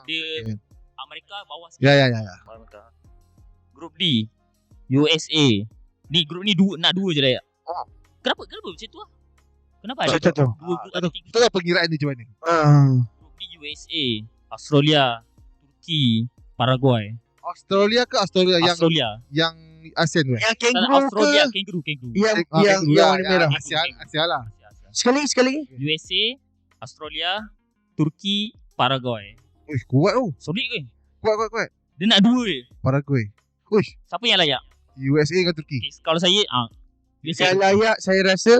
[SPEAKER 3] okay.
[SPEAKER 1] Amerika bawah sikit.
[SPEAKER 3] Ya.
[SPEAKER 1] Amerika. Grup D. USA. Ni grup ni nak dua je lah ya. Kenapa macam tu lah? Kenapa ada
[SPEAKER 2] Tak tahu.
[SPEAKER 1] dua grup ada tiga?
[SPEAKER 3] Betul lah pengiraan ni macam mana?
[SPEAKER 1] Grup ni USA, Australia, Turki, Paraguay.
[SPEAKER 3] Australia ke Australia yang ASEAN tu?
[SPEAKER 2] Yang
[SPEAKER 1] Tak,
[SPEAKER 2] kangaroo
[SPEAKER 1] Australia
[SPEAKER 2] ke?
[SPEAKER 1] kangaroo.
[SPEAKER 2] Yang warna merah.
[SPEAKER 3] Asia lah.
[SPEAKER 2] Sekali lagi.
[SPEAKER 1] USA, Australia, Turki, Paraguay.
[SPEAKER 3] Uish, kuat tu.
[SPEAKER 1] Solid ke?
[SPEAKER 3] Kuat.
[SPEAKER 1] Dia nak dua je.
[SPEAKER 3] Paraguay. Uish,
[SPEAKER 1] Siapa yang layak?
[SPEAKER 3] USA dengan Turki.
[SPEAKER 1] Okay, kalau saya
[SPEAKER 2] Yang layak saya rasa.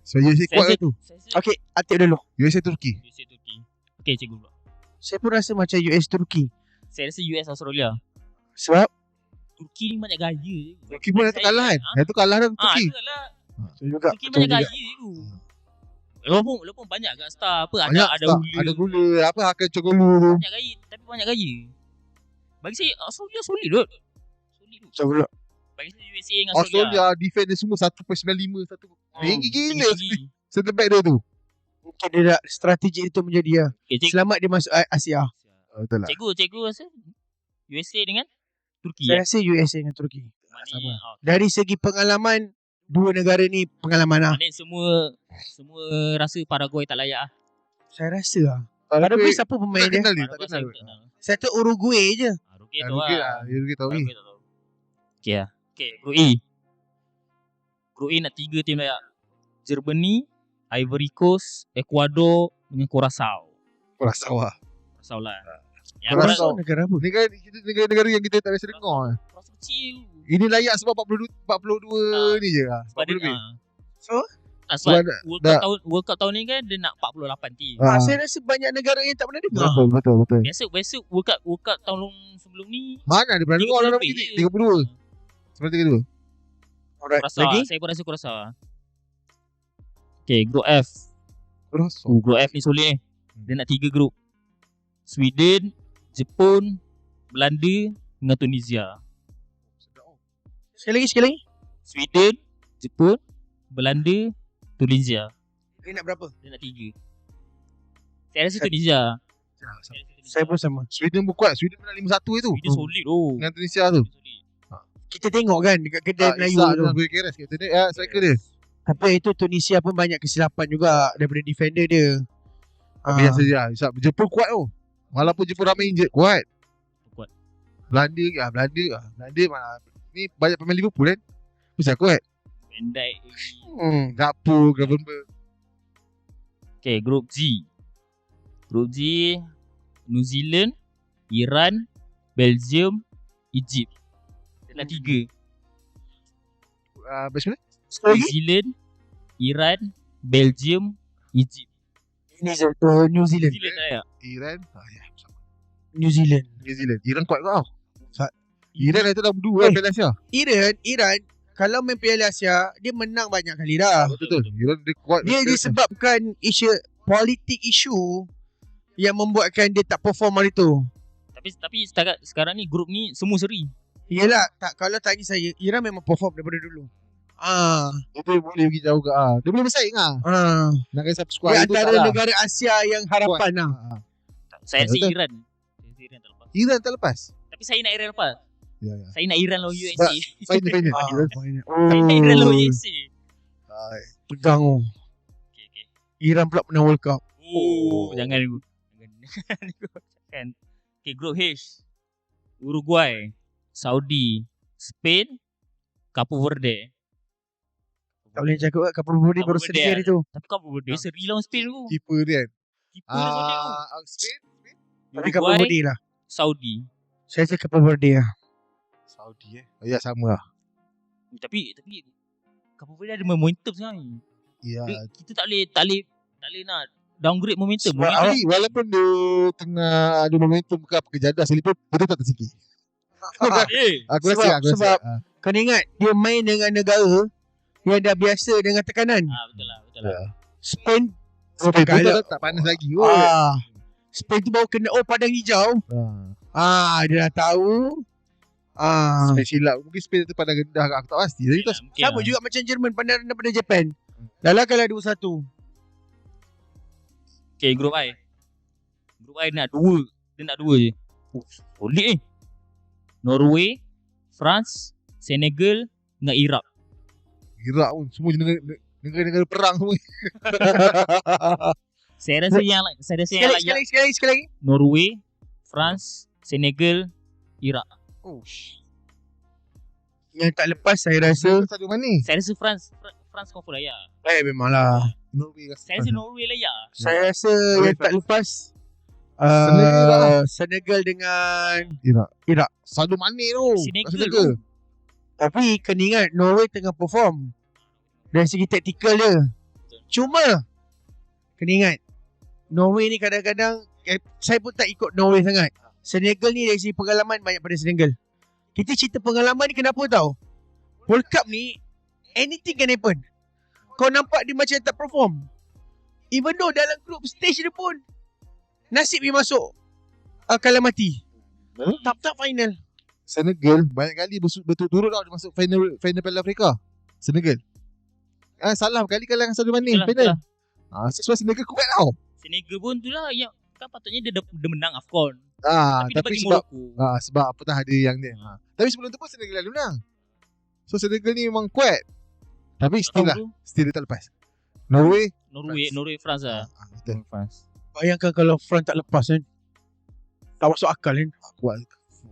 [SPEAKER 3] So USA kuat tu.
[SPEAKER 1] Okay.
[SPEAKER 2] Okay, Atik dulu.
[SPEAKER 3] USA Turki.
[SPEAKER 1] USA, Turki. Okay, cikgu pula.
[SPEAKER 2] Saya pun rasa macam US Turki.
[SPEAKER 1] Saya rasa US, Australia.
[SPEAKER 2] Sebab
[SPEAKER 1] Turki ni banyak gaya je.
[SPEAKER 3] Turki pun yang tu kalah kan? Yang tu kalah dah Turki.
[SPEAKER 1] Itu lah.
[SPEAKER 2] saya juga
[SPEAKER 1] Turki banyak gaya tu. Walaupun banyak kat star apa
[SPEAKER 3] Banyak
[SPEAKER 1] ada
[SPEAKER 3] tak?
[SPEAKER 1] hula.
[SPEAKER 3] Ada gula. Apa akan cokolu tu.
[SPEAKER 1] Banyak gaya, tapi banyak gaya. Bagi saya Australia solid kot. Solid tu.
[SPEAKER 2] Sebab
[SPEAKER 1] Bagi saya USA dengan Australia.
[SPEAKER 3] Australia defend dia semua 1.95 satu. Tinggi gila.
[SPEAKER 1] Tinggi.
[SPEAKER 3] Center back dia tu.
[SPEAKER 2] mungkin dia nak strategi itu menjadi dia.
[SPEAKER 1] Okay,
[SPEAKER 2] Selamat dia masuk Asia.
[SPEAKER 3] Betul lah.
[SPEAKER 1] Cikgu rasa USA dengan Turki.
[SPEAKER 2] Saya rasa USA dengan Turki.
[SPEAKER 1] Maknanya,
[SPEAKER 2] Dari segi pengalaman, dua negara ni pengalaman lah.
[SPEAKER 1] maknanya semua rasa Paraguay tak layak lah.
[SPEAKER 2] Saya rasa lah. Paraguay siapa pemain
[SPEAKER 3] Tak
[SPEAKER 2] dia?
[SPEAKER 3] kenal dia. Tak
[SPEAKER 1] Paraguay
[SPEAKER 3] kenal
[SPEAKER 1] saya
[SPEAKER 3] dia.
[SPEAKER 1] tak kenal.
[SPEAKER 2] Saya tahu Uruguay je.
[SPEAKER 1] Rugi tu
[SPEAKER 3] Rugi
[SPEAKER 1] lah.
[SPEAKER 3] lah. Rugi tahu ni.
[SPEAKER 1] Paraguay tak tahu. Okay lah. Okay, Group E. Group E nak 3 tim layak. Germany, Ivory Coast, Ecuador dengan Curaçao.
[SPEAKER 3] Kurasa lah.
[SPEAKER 1] Curaçao lah.
[SPEAKER 3] Curaçao.
[SPEAKER 2] Negara apa?
[SPEAKER 3] Ni kan kita negara-negara yang kita tak biasa dengar.
[SPEAKER 1] Curaçao kecil.
[SPEAKER 3] Ini layak sebab 42 ni je lah.
[SPEAKER 1] Sebab
[SPEAKER 3] 40 lebih.
[SPEAKER 2] So?
[SPEAKER 1] Sebab
[SPEAKER 3] Sebab
[SPEAKER 1] World Cup tahun ni kan dia nak 48 tim.
[SPEAKER 2] Saya rasa banyak negara yang tak pernah dengar.
[SPEAKER 3] Betul.
[SPEAKER 1] Biasa World Cup tahun sebelum ni
[SPEAKER 3] Mana ada berani orang dalam begini? 32. Seperti 32.
[SPEAKER 2] Alright.
[SPEAKER 1] Curaçao
[SPEAKER 2] Lagi?
[SPEAKER 1] lah. Saya pun rasa Curaçao lah. Okay, Group F.
[SPEAKER 3] Kurasa.
[SPEAKER 1] Group F ni solid ni. Dia nak 3 grup. Sweden, Jepun, Belanda dengan Tunisia.
[SPEAKER 2] Sekali lagi.
[SPEAKER 1] Sweden, Jepun, Belanda, Tunisia.
[SPEAKER 2] Dia nak berapa?
[SPEAKER 1] Dia nak 3. Saya rasa Tunisia.
[SPEAKER 2] Saya pun sama.
[SPEAKER 3] Sweden pun kuat. Sweden menang 5-1 itu.
[SPEAKER 1] Sweden solid tu.
[SPEAKER 3] Dengan Tunisia tu.
[SPEAKER 2] Kita tengok kan dekat kedai Melayu
[SPEAKER 3] Isak
[SPEAKER 2] tu.
[SPEAKER 3] dengan Guekeres. Kita ni striker dia.
[SPEAKER 2] Tapi itu Tunisia pun banyak kesilapan juga daripada defender dia.
[SPEAKER 3] Biasa je lah. Jepun kuat tu. Walaupun Jepun ramai injured. Kuat. Belanda mana. Ni banyak pemain Liverpool kan. Bisa kuat.
[SPEAKER 1] Van Dijk.
[SPEAKER 3] Gakpo, Gravenberch.
[SPEAKER 1] Okay, Group G. Group G, New Zealand, Iran, Belgium, Egypt. Dia nak 3.
[SPEAKER 3] Best mana?
[SPEAKER 1] New Zealand, Iran, Belgium, Egypt.
[SPEAKER 2] New Zealand.
[SPEAKER 1] New Zealand tak layak.
[SPEAKER 3] Iran. Ya, sama.
[SPEAKER 2] New Zealand.
[SPEAKER 3] New Zealand. Iran kuat kau.
[SPEAKER 2] Sa-
[SPEAKER 3] Iran itu dah berdua Piala Asia.
[SPEAKER 2] Iran kalau main Piala Asia dia menang banyak kali dah.
[SPEAKER 3] Betul. Iran dia kuat.
[SPEAKER 2] Dia disebabkan politik isu yang membuatkan dia tak perform hari tu.
[SPEAKER 1] Tapi setakat sekarang ni grup ni semua seri.
[SPEAKER 2] Yelah, kalau tanya saya, Iran memang perform daripada dulu.
[SPEAKER 3] Dia boleh pergi jauh ke. Dia boleh bersaing lah. Nak kasi satu squad
[SPEAKER 2] Dia
[SPEAKER 3] itu tak
[SPEAKER 2] antara
[SPEAKER 3] lah.
[SPEAKER 2] negara Asia yang harapan lah.
[SPEAKER 1] Saya rasa
[SPEAKER 3] Betul.
[SPEAKER 1] Iran. Iran tak lepas.
[SPEAKER 3] Iran tak lepas.
[SPEAKER 1] Tapi saya nak Iran lepas.
[SPEAKER 3] Ya.
[SPEAKER 1] Saya nak Iran lawan USA.
[SPEAKER 3] Final.
[SPEAKER 1] Saya nak Iran lawan USA.
[SPEAKER 2] Pegang tu.
[SPEAKER 1] Okay.
[SPEAKER 2] Iran pula menang World Cup.
[SPEAKER 1] Jangan aku. Jangan. Okay, Group H. Uruguay, Saudi, Spain, Cape Verde.
[SPEAKER 2] Tak boleh cakap kapal bodi baru
[SPEAKER 1] Cape
[SPEAKER 2] sedih
[SPEAKER 1] Verde
[SPEAKER 2] hari tu.
[SPEAKER 1] Tapi Cape Verde seri lawan Spain tu.
[SPEAKER 3] Keeper dia kan.
[SPEAKER 1] Keeper dia solid tu.
[SPEAKER 3] Spain.
[SPEAKER 2] Tapi kapal
[SPEAKER 1] Uruguay,
[SPEAKER 2] bodi lah.
[SPEAKER 1] Saudi.
[SPEAKER 2] Saya rasa kapal bodi lah.
[SPEAKER 3] Saudi Ya sama lah.
[SPEAKER 1] Tapi Cape Verde ada momentum sekarang ni.
[SPEAKER 3] Ya.
[SPEAKER 1] Kita tak boleh nak downgrade momentum.
[SPEAKER 2] Sebab
[SPEAKER 3] Tapi walaupun dia tengah ada momentum ke apa kejadah seliput, dia tak tersikit. Aku rasa.
[SPEAKER 2] sebab kena ingat dia main dengan negara yang dah biasa dengan tekanan.
[SPEAKER 1] Betul lah.
[SPEAKER 2] Spain
[SPEAKER 3] betul tak panas lagi.
[SPEAKER 2] Spain tu baru kena padang hijau. Dia dah tahu.
[SPEAKER 3] Spain silap. Mungkin Spain tu pandang rendah. Aku tak pasti. Tapi tu
[SPEAKER 2] Sama juga macam Jerman pandang rendah pada Japan. Dah lah kalah 2-1.
[SPEAKER 1] Okay, Group I. Group I nak 2. Dia nak 2 je. Solid ni. Norway, France, Senegal dengan Iraq.
[SPEAKER 3] Iraq pun semua negara perang semua.
[SPEAKER 1] Saya rasa yang layak
[SPEAKER 2] Sekali lagi.
[SPEAKER 1] Norway, France, Senegal, Iraq.
[SPEAKER 3] Oh.
[SPEAKER 2] Yang tak lepas saya rasa
[SPEAKER 3] Satu mana?
[SPEAKER 1] Saya rasa France confirm layak.
[SPEAKER 2] memanglah.
[SPEAKER 3] Norway rasa.
[SPEAKER 1] Saya rasa Norway layak.
[SPEAKER 2] Saya rasa yang tak lepas Senegal dengan Iraq.
[SPEAKER 3] Satu mana tu?
[SPEAKER 1] Senegal tu.
[SPEAKER 2] Tapi kena ingat Norway tengah perform dari segi taktikal dia. Cuma kena ingat Norway ni kadang-kadang saya pun tak ikut Norway sangat. Senegal ni dari segi pengalaman banyak pada Senegal. Kita cerita pengalaman ni kenapa tahu? World Cup ni anything can happen. Kau nampak dia macam tak perform. Even though dalam group stage dia pun nasib dia masuk kalah mati. Tak final.
[SPEAKER 3] Senegal banyak kali berturut-turut tau dia masuk final Piala Afrika. Senegal. Salah kali kalah dengan Sadio Mane final. Sebab Senegal kuat tau.
[SPEAKER 1] Senegal pun tu lah yang kan patutnya dia menang AFCON.
[SPEAKER 3] Tapi
[SPEAKER 1] dia bagi
[SPEAKER 3] sebab
[SPEAKER 1] Morocco.
[SPEAKER 3] sebab apatah ada yang dia. Tapi sebelum tu pun Senegal dah menang. So Senegal ni memang kuat. Tapi still dia tak lepas. Norway,
[SPEAKER 1] France lah.
[SPEAKER 3] Betul.
[SPEAKER 1] France.
[SPEAKER 2] Bayangkan kalau France tak lepas kan. Tak masuk akal kan.
[SPEAKER 3] Kuat.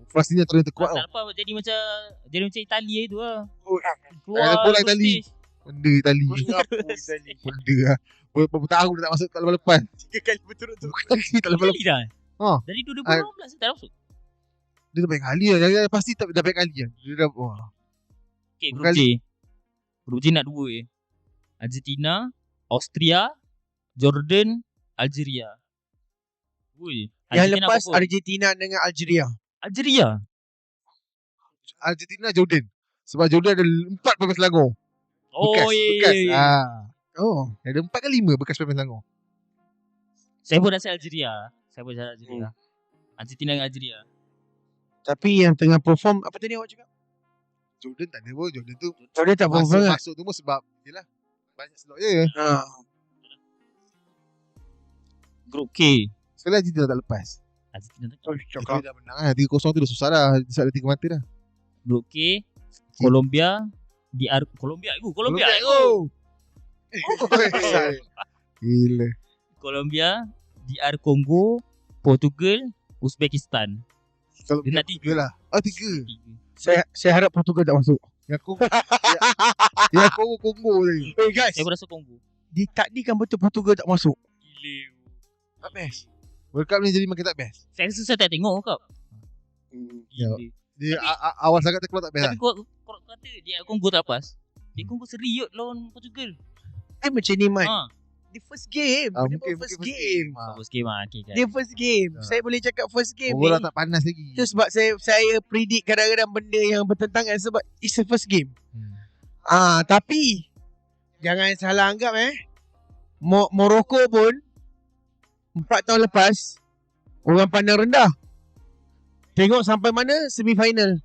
[SPEAKER 3] France ni antara yang terkuat
[SPEAKER 1] Tak
[SPEAKER 3] tau.
[SPEAKER 1] apa jadi macam Italia tu lah.
[SPEAKER 3] Ada bola
[SPEAKER 1] group
[SPEAKER 3] Itali.
[SPEAKER 1] stage.
[SPEAKER 3] Benda Itali. Benda lah. Berapa tahun dia tak masuk kat lepas.
[SPEAKER 2] 3 kali berturut-turut.
[SPEAKER 3] Kali tak lepas.
[SPEAKER 1] Italy dah. Dari 2018 tak masuk.
[SPEAKER 3] Dia dah banyak kali lah. Dia pasti dah banyak kali lah. Dia dah
[SPEAKER 1] Okay, Grup J nak 2 Argentina, Austria, Jordan, Algeria. Ui,
[SPEAKER 2] Yang lepas
[SPEAKER 1] apa?
[SPEAKER 2] Argentina dengan Algeria.
[SPEAKER 3] Argentina, Jordan. Sebab Jordan ada 4 pemain Selangor. Bekas. Ada 4 ke 5 bekas pemain Selangor.
[SPEAKER 1] Saya pun rasa Algeria. Argentina dengan Algeria.
[SPEAKER 2] Tapi yang tengah perform apa tadi awak cakap?
[SPEAKER 3] Jordan tak ada pun. Jordan tu
[SPEAKER 2] Jordan tak perform kan?
[SPEAKER 3] masuk tu pun sebab yelah banyak slot je.
[SPEAKER 1] Grup K.
[SPEAKER 3] Sekali Argentina tak lepas.
[SPEAKER 1] Argentina tak.
[SPEAKER 3] Dia dah menang lah. 3-0 tu dah susah dah. Dia ada 3 mata dah.
[SPEAKER 1] Grup K. Colombia, Colombia aku.
[SPEAKER 3] Gila.
[SPEAKER 1] Colombia, DR Congo, Portugal, Uzbekistan.
[SPEAKER 3] Kalau
[SPEAKER 1] Dia nak
[SPEAKER 3] 3 lah. 3.
[SPEAKER 2] Saya harap Portugal tak masuk.
[SPEAKER 3] Yang Kongo tadi.
[SPEAKER 2] Guys,
[SPEAKER 1] Saya pun rasa Congo.
[SPEAKER 2] ditakdirkan betul Portugal tak masuk.
[SPEAKER 1] Gila.
[SPEAKER 2] Tak best.
[SPEAKER 3] World Cup ni jadi makin tak best.
[SPEAKER 1] Saya rasa saya tak tengok kau.
[SPEAKER 3] Ya.
[SPEAKER 1] Gila.
[SPEAKER 3] Dia awal sangat terkeluar tak best
[SPEAKER 1] Tapi
[SPEAKER 3] lah.
[SPEAKER 1] kau kata dia Congo tak lepas. Dia Congo seri kot lawan Portugal.
[SPEAKER 2] Macam ni Man.
[SPEAKER 3] Ha.
[SPEAKER 2] Dia first game.
[SPEAKER 3] Mungkin
[SPEAKER 2] first
[SPEAKER 3] first
[SPEAKER 2] game.
[SPEAKER 1] Bagus game lah. Okay, kan.
[SPEAKER 2] Dia first game.
[SPEAKER 3] Ha.
[SPEAKER 2] Saya boleh cakap first game
[SPEAKER 3] Bola
[SPEAKER 2] ni.
[SPEAKER 3] tak panas lagi.
[SPEAKER 2] Itu sebab saya predict kadang-kadang benda yang bertentangan sebab it's the first game. Tapi jangan salah anggap Morocco pun 4 tahun lepas orang pandang rendah. Tengok sampai mana semifinal.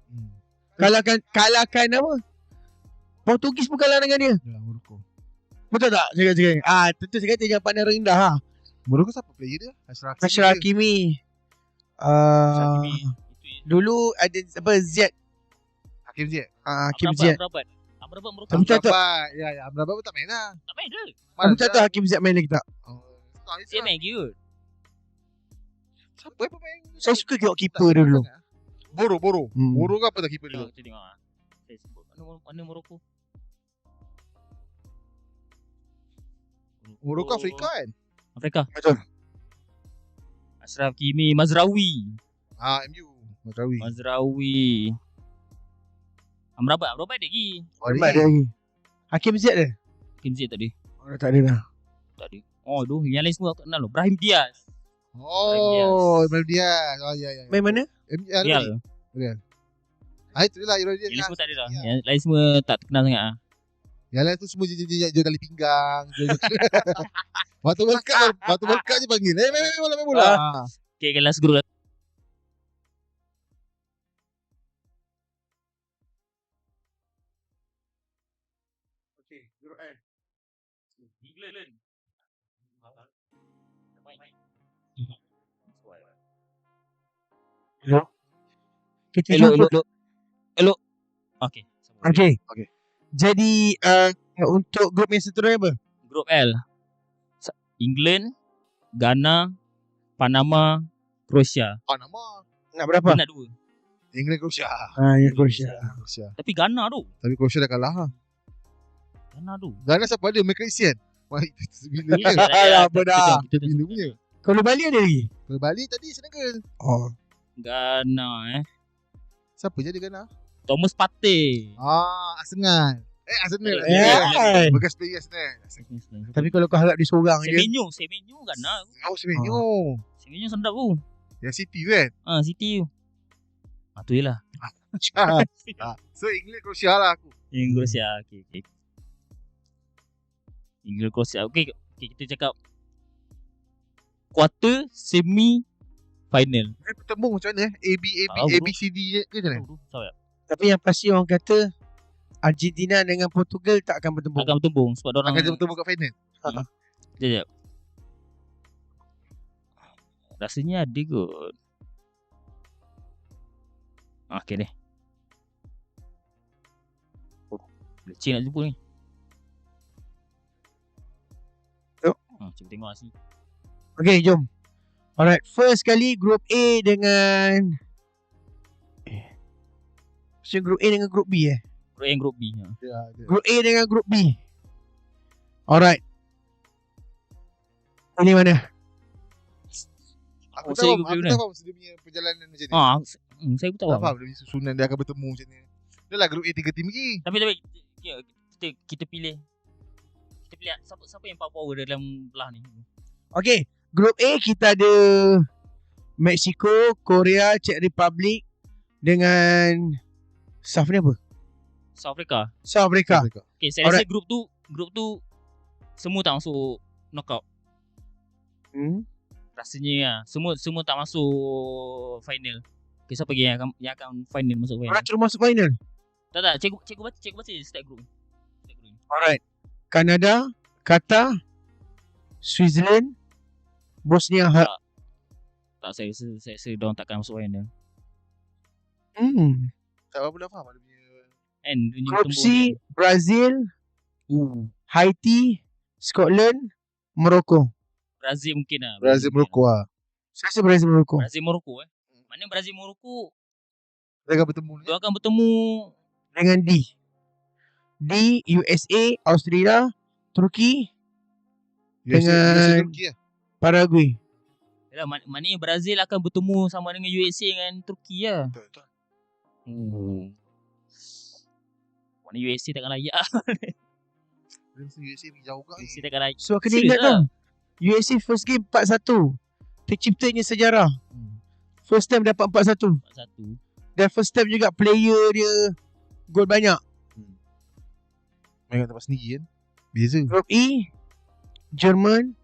[SPEAKER 2] Kalahkan apa? Portugis pun kalah dengan dia.
[SPEAKER 3] Ya, Morocco.
[SPEAKER 2] Betul tak? Cakap. Tentu saya kata jangan pandang rendah ha.
[SPEAKER 3] Morocco siapa player dia? Ashraf
[SPEAKER 2] Hakimi.
[SPEAKER 1] Hakimi.
[SPEAKER 2] Dulu ada apa Ziyad.
[SPEAKER 3] Hakim Ziyech.
[SPEAKER 2] Hakim Ziyad.
[SPEAKER 1] Amrabat Morocco.
[SPEAKER 2] Amrabat.
[SPEAKER 3] Ya, Amrabat tak main lah.
[SPEAKER 1] Tak main dia.
[SPEAKER 2] Kamu tak tahu Hakim Ziyad main lagi tak?
[SPEAKER 1] Dia main lagi kot.
[SPEAKER 3] Siapa yang pemain?
[SPEAKER 2] Saya suka tengok keeper dia dulu.
[SPEAKER 3] Boro.
[SPEAKER 2] Hmm.
[SPEAKER 3] Boro ke apa tak keeper dia?
[SPEAKER 1] Kita tengok lah. Saya sebut mana Morocco.
[SPEAKER 3] Morocco Afrika kan?
[SPEAKER 1] Afrika.
[SPEAKER 2] Betul.
[SPEAKER 1] Ashraf Hakimi, Mazraoui.
[SPEAKER 3] MU.
[SPEAKER 1] Mazraoui. Amrabat ada lagi.
[SPEAKER 2] Amrabat ada lagi. Hakim Ziyad ada?
[SPEAKER 1] Hakim Ziyech tak ada.
[SPEAKER 2] Tak ada dah.
[SPEAKER 1] Tak ada. Oh, doh, yang lain semua aku kenal loh. Brahim Diaz.
[SPEAKER 3] Ibrahim Diaz. Ya.
[SPEAKER 2] Main mana?
[SPEAKER 1] Real.
[SPEAKER 3] Itu lah Ibrahim Diaz.
[SPEAKER 1] Yang lain semua tak ada dah. Yang lain semua tak terkenal sangat ah.
[SPEAKER 3] Yang lain tu semua jual tali pinggang. Waktu World Cup je panggil. Main bola.
[SPEAKER 1] Okay, last group lah.
[SPEAKER 2] Okey, group N.
[SPEAKER 1] England.
[SPEAKER 2] Kita
[SPEAKER 1] Elok,
[SPEAKER 2] jumpa.
[SPEAKER 1] elok. Okay.
[SPEAKER 2] Okay.
[SPEAKER 3] Okay.
[SPEAKER 2] Jadi untuk grup yang seterusnya apa?
[SPEAKER 1] Grup L. England, Ghana, Panama, Croatia.
[SPEAKER 3] Panama.
[SPEAKER 2] Nak berapa?
[SPEAKER 1] Dia nak 2.
[SPEAKER 3] England, Croatia.
[SPEAKER 2] Ya, Croatia.
[SPEAKER 3] Croatia.
[SPEAKER 1] Tapi Ghana tu.
[SPEAKER 3] Tapi Croatia dah kalah.
[SPEAKER 1] Ghana tu.
[SPEAKER 3] Ghana siapa ada? Mereka Asian. Wah, itu bila punya.
[SPEAKER 2] Apa dah?
[SPEAKER 3] Bila punya.
[SPEAKER 2] Kalau Bali ada lagi?
[SPEAKER 3] Kalau Bali tadi Senegal.
[SPEAKER 2] Oh.
[SPEAKER 1] Ghana
[SPEAKER 3] Siapa jadi Ghana?
[SPEAKER 1] Thomas Partey.
[SPEAKER 3] Arsenal. Arsenal.
[SPEAKER 2] Yeah.
[SPEAKER 3] Bekas player Arsenal.
[SPEAKER 2] Tapi kalau kau harap dia seorang je.
[SPEAKER 1] Semenyo Ghana.
[SPEAKER 3] Semenyo.
[SPEAKER 1] Semenyo sedap tu.
[SPEAKER 3] Yang City kan?
[SPEAKER 1] City tu. Tu je lah.
[SPEAKER 3] So England, Croatia lah aku.
[SPEAKER 1] Inggeris ya. Okay. Inggeris Croatia. Okay, kita cakap quarter, semi, final.
[SPEAKER 3] Bertemu macam mana? A, B, C, D ke macam mana?
[SPEAKER 1] Tahu tak?
[SPEAKER 2] Tapi yang pasti orang kata Argentina dengan Portugal tak akan bertembung.
[SPEAKER 1] Akan bertembung sebab orang
[SPEAKER 3] Akan bertemu kat final.
[SPEAKER 1] Sekejap. Rasanya ada kot. Okay deh. Leceh nak jumpa ni.
[SPEAKER 2] Yuk.
[SPEAKER 1] Cuba tengok lah sini.
[SPEAKER 2] Okay, jom. Alright, first kali Group A dengan Macam Group A dengan Group B
[SPEAKER 1] Group A, Group B.
[SPEAKER 2] Group A dengan Group B. Alright. Ini mana?
[SPEAKER 3] Aku
[SPEAKER 1] saya
[SPEAKER 3] tahu
[SPEAKER 1] Group A
[SPEAKER 3] faham dia punya perjalanan macam ni.
[SPEAKER 1] Saya pun tahu.
[SPEAKER 3] Tak faham dia punya susunan dia akan bertemu macam ni. Dah lah Group A 3 tim lagi.
[SPEAKER 1] Tapi kita pilih siapa yang power dalam belah ni.
[SPEAKER 2] Okay, Group A kita ada Mexico, Korea, Czech Republic dengan South ni apa?
[SPEAKER 1] South Africa.
[SPEAKER 2] South Africa.
[SPEAKER 1] Okay, saya rasa group tu semua tak masuk knockout. Rasanya lah. Semua tak masuk final. Okay, siapa lagi yang akan final masuk final?
[SPEAKER 2] Orang terus masuk final.
[SPEAKER 1] Tak, cikgu baca start group.
[SPEAKER 2] Alright. Kanada, Qatar, Switzerland, Bosnia.
[SPEAKER 1] Tak, saya rasa diorang takkan masuk final.
[SPEAKER 3] Tak apa dah faham dia punya.
[SPEAKER 2] Group C, Brazil, Haiti, Scotland, Morocco.
[SPEAKER 1] Brazil mungkin lah.
[SPEAKER 3] Brazil, Morocco lah.
[SPEAKER 2] Saya rasa Brazil, Morocco.
[SPEAKER 1] Brazil, Morocco Mana Brazil, Morocco
[SPEAKER 3] Dia akan bertemu ni.
[SPEAKER 1] dia akan bertemu
[SPEAKER 2] dengan D, USA, Australia, Turki dengan
[SPEAKER 3] Turki lah.
[SPEAKER 2] Paraguay.
[SPEAKER 1] Yalah, maknanya Brazil akan bertemu sama dengan USA dengan Turki lah.
[SPEAKER 3] Betul.
[SPEAKER 1] Mana USA takkan layak.
[SPEAKER 3] USA pergi jauh kat
[SPEAKER 1] USA takkan layak.
[SPEAKER 2] So kena ingat tau, USA first game 4-1. Terciptanya sejarah. First time dapat 4-1.
[SPEAKER 1] 4-1.
[SPEAKER 2] Dan first time juga player dia gol banyak.
[SPEAKER 3] Main kat tempat sendiri kan. Beza.
[SPEAKER 2] Group E, Jerman,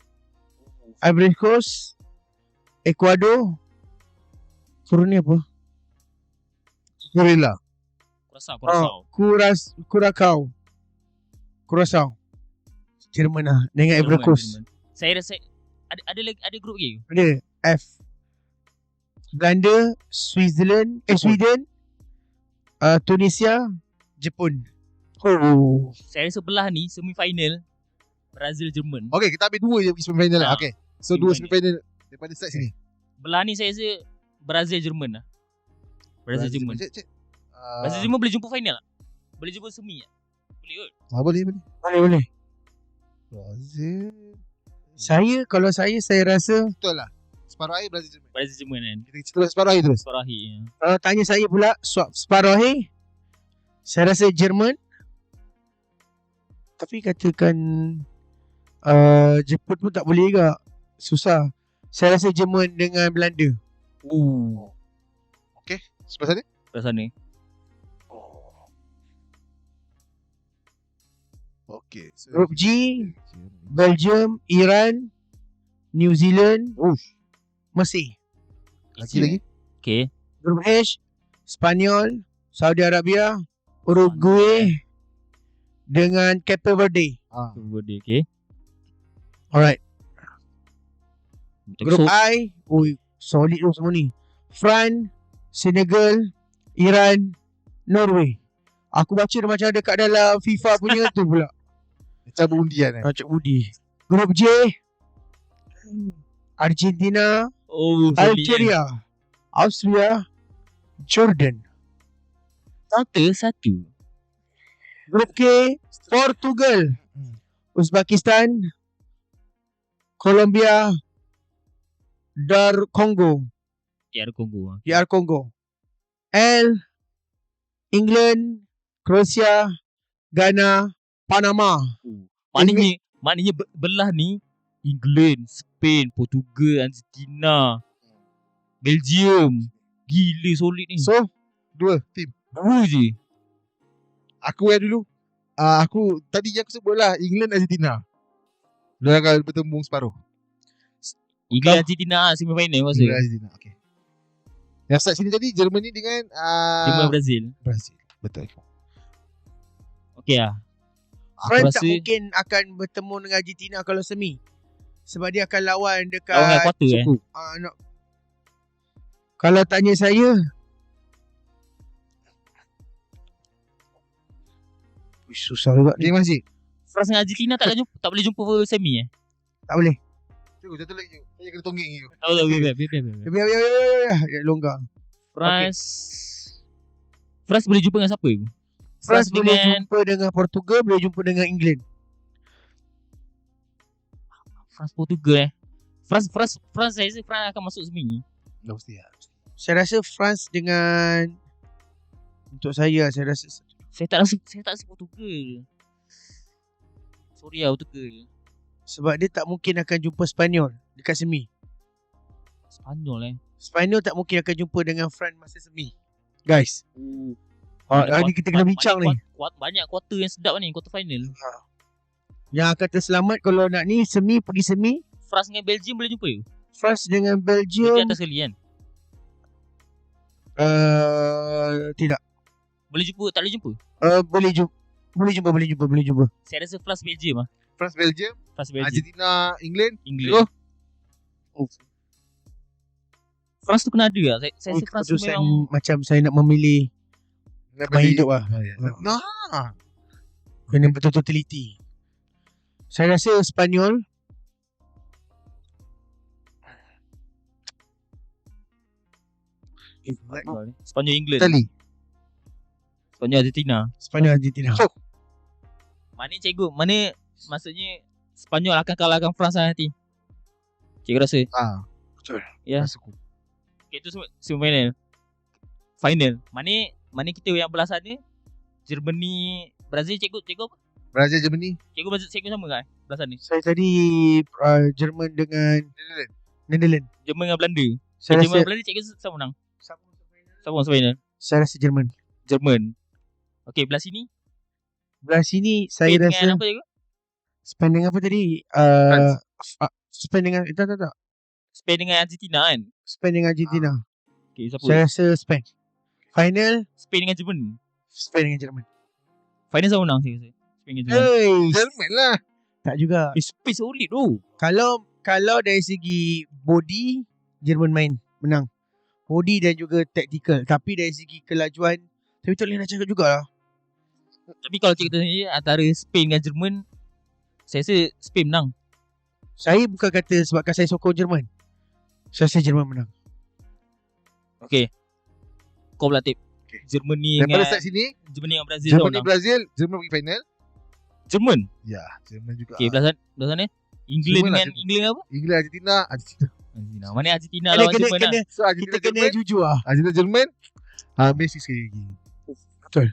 [SPEAKER 2] Ivory Coast, Ecuador, turun ni apa?
[SPEAKER 3] Gorilla.
[SPEAKER 2] Curacao. Jerman lah dengan Ivory Coast.
[SPEAKER 1] Saya rasa ada grup lagi.
[SPEAKER 2] Ada F, Belanda, Sweden, Tunisia, Jepun.
[SPEAKER 1] Saya rasa belah ni semi-final Brazil, Jerman.
[SPEAKER 3] Okay, kita ambil dua je pergi semi-final lah. Okay. So dua semi-final daripada start sini.
[SPEAKER 1] Belah ni saya rasa Brazil, Jerman lah. Brazil, Jerman. Brazil, Jerman boleh jumpa final tak? Boleh jumpa semi tak? Boleh kot?
[SPEAKER 2] Boleh.
[SPEAKER 3] Brazil.
[SPEAKER 2] Kalau saya rasa
[SPEAKER 3] Betul lah. Separuh akhir Brazil, Jerman.
[SPEAKER 1] Brazil, Jerman kan.
[SPEAKER 3] Kita terus separuh akhir terus.
[SPEAKER 1] Separuh akhir.
[SPEAKER 2] Kalau tanya saya pula separuh akhir, saya rasa Jerman. Tapi katakan Jepun pun tak boleh juga. Susah. Saya rasa Jerman dengan Belanda.
[SPEAKER 3] Okay. Sebelah sana?
[SPEAKER 1] Sebelah sana.
[SPEAKER 3] Okay. So,
[SPEAKER 2] Group G, Belgium, Iran, New Zealand, Mesir.
[SPEAKER 3] lagi?
[SPEAKER 1] Okay.
[SPEAKER 2] Group H, Spanyol, Saudi Arabia, Uruguay dengan Cape Verde.
[SPEAKER 1] Okay.
[SPEAKER 2] Alright. Group I, solid tu semua ni. France, Senegal, Iran, Norway. Aku baca dia macam dekat dalam FIFA punya tu pula.
[SPEAKER 3] Macam undian kan.
[SPEAKER 2] Macam Udi. Grup J, Argentina,
[SPEAKER 1] Oh,
[SPEAKER 2] Algeria, Austria, Jordan.
[SPEAKER 1] Satu.
[SPEAKER 2] Grup K, Portugal, Uzbekistan, Colombia, Congo,
[SPEAKER 1] DR Congo.
[SPEAKER 2] DR Congo. L, England, Croatia, Ghana, Panama.
[SPEAKER 1] Maknanya belah ni England, Spain, Portugal, Argentina, Belgium. Gila solid ni.
[SPEAKER 3] So 2 team.
[SPEAKER 1] 2 je.
[SPEAKER 3] Aku yang dulu. Aku tadi yang aku sebut lah England Argentina. Dia akan bertemu separuh.
[SPEAKER 1] England Argentina semi-final masa.
[SPEAKER 3] England Argentina. Okay. Yang start sini tadi Germany dengan
[SPEAKER 1] Timur Brazil.
[SPEAKER 3] Brazil. Betul.
[SPEAKER 1] Okey lah. Aku
[SPEAKER 2] France
[SPEAKER 1] rasa
[SPEAKER 2] tak mungkin akan bertemu dengan Argentina kalau semi. Sebab dia akan lawan dekat
[SPEAKER 1] lawan dengan quarter
[SPEAKER 3] suku.
[SPEAKER 2] Kalau tanya saya, susah juga ni.
[SPEAKER 3] Okay, Masjid.
[SPEAKER 1] France dengan Argentina tak boleh jumpa semi
[SPEAKER 2] Tak boleh.
[SPEAKER 3] Tengok satu lagi. Saya kena tonggeng you.
[SPEAKER 1] Tak boleh.
[SPEAKER 2] Biar longgar.
[SPEAKER 1] France boleh jumpa dengan siapa?
[SPEAKER 2] France boleh jumpa dengan Portugal, boleh jumpa dengan England.
[SPEAKER 1] France Portugal France saya rasa France akan masuk semi.
[SPEAKER 3] Dah mesti lah.
[SPEAKER 2] Saya rasa France dengan, untuk saya rasa
[SPEAKER 1] Saya tak rasa Portugal. Sorry lah Portugal.
[SPEAKER 2] sebab dia tak mungkin akan jumpa Spanyol dekat semi. Spanyol tak mungkin akan jumpa dengan France masa semi. Guys. Ni kita kena bincang ni.
[SPEAKER 1] Banyak quarter yang sedap ni, quarter final.
[SPEAKER 2] Yang akan terselamat kalau nak ni semi, pergi semi.
[SPEAKER 1] France dengan Belgium boleh jumpa ke?
[SPEAKER 2] France dengan
[SPEAKER 1] Belgium
[SPEAKER 2] Belgium
[SPEAKER 1] atas sekali kan?
[SPEAKER 2] tidak.
[SPEAKER 1] Boleh jumpa, tak boleh jumpa?
[SPEAKER 2] Boleh jumpa.
[SPEAKER 1] Saya rasa France Belgium lah.
[SPEAKER 3] France Belgium, Argentina England.
[SPEAKER 1] France tu kena ada lah. Saya rasa France tu
[SPEAKER 2] Keputusan
[SPEAKER 1] memang
[SPEAKER 2] macam saya nak memilih teman hidup lah. Kena betul-betul teliti. Saya rasa Spanyol.
[SPEAKER 1] Spanyol England,
[SPEAKER 3] Italy.
[SPEAKER 1] Spanyol Argentina.
[SPEAKER 2] Spanyol Argentina.
[SPEAKER 3] So,
[SPEAKER 1] Mana maksudnya Spanyol akan kalahkan France lah nanti. Cikgu rasa.
[SPEAKER 3] Betul.
[SPEAKER 1] Ya.
[SPEAKER 3] Rasaku.
[SPEAKER 1] Okay, itu semi final. Mana kita yang belah sana? Germany, Brazil, cikgu apa?
[SPEAKER 3] Brazil, Germany.
[SPEAKER 1] Cikgu sama kan belah sana?
[SPEAKER 2] Saya tadi Jerman dengan Netherlands.
[SPEAKER 1] Jerman dengan Belanda.
[SPEAKER 2] Saya
[SPEAKER 1] Jerman
[SPEAKER 2] rasa
[SPEAKER 1] dengan Belanda cikgu sama menang. Sama final.
[SPEAKER 2] Saya rasa Jerman.
[SPEAKER 1] Okay, belah sini.
[SPEAKER 2] Belah sini saya
[SPEAKER 1] Spain
[SPEAKER 2] rasa
[SPEAKER 1] dengan apa cikgu?
[SPEAKER 2] Spain dengan apa tadi?
[SPEAKER 3] France.
[SPEAKER 2] Spain dengan tak.
[SPEAKER 1] Spain dengan Argentina kan?
[SPEAKER 2] Spain dengan Argentina.
[SPEAKER 1] Okay, siapa?
[SPEAKER 2] Saya rasa Spain. Final
[SPEAKER 1] Spain dengan Jerman.
[SPEAKER 2] Spain dengan Jerman.
[SPEAKER 1] Final sama menang saya rasa. Spain dengan Jerman.
[SPEAKER 3] Jerman lah.
[SPEAKER 2] Tak juga.
[SPEAKER 1] Spain solid tu.
[SPEAKER 2] Kalau dari segi body, Jerman menang. Body dan juga tactical. Tapi dari segi kelajuan, tapi tak boleh nak cakap jugalah.
[SPEAKER 1] Tapi kalau cikgu tanya antara Spain dengan Jerman, saya rasa Spain menang.
[SPEAKER 2] Saya bukan kata sebabkan saya sokong Jerman. Saya rasa Jerman menang.
[SPEAKER 1] Okay. Kau pula tip. Jerman ni
[SPEAKER 3] Daripada
[SPEAKER 1] dengan
[SPEAKER 3] start sini,
[SPEAKER 1] Jerman dengan Brazil.
[SPEAKER 3] Germany, Brazil, Jerman pergi final.
[SPEAKER 1] Jerman.
[SPEAKER 3] Ya, Jerman juga.
[SPEAKER 1] Okay, belah sana. England
[SPEAKER 3] Semua lah
[SPEAKER 1] dengan England apa?
[SPEAKER 3] England, Argentina.
[SPEAKER 1] Mana Argentina lawan Jerman lah.
[SPEAKER 3] So, Argentina,
[SPEAKER 2] Kita kena
[SPEAKER 3] Jerman.
[SPEAKER 2] jujur lah.
[SPEAKER 3] Argentina, Jerman. Messi sekali lagi.
[SPEAKER 2] Betul.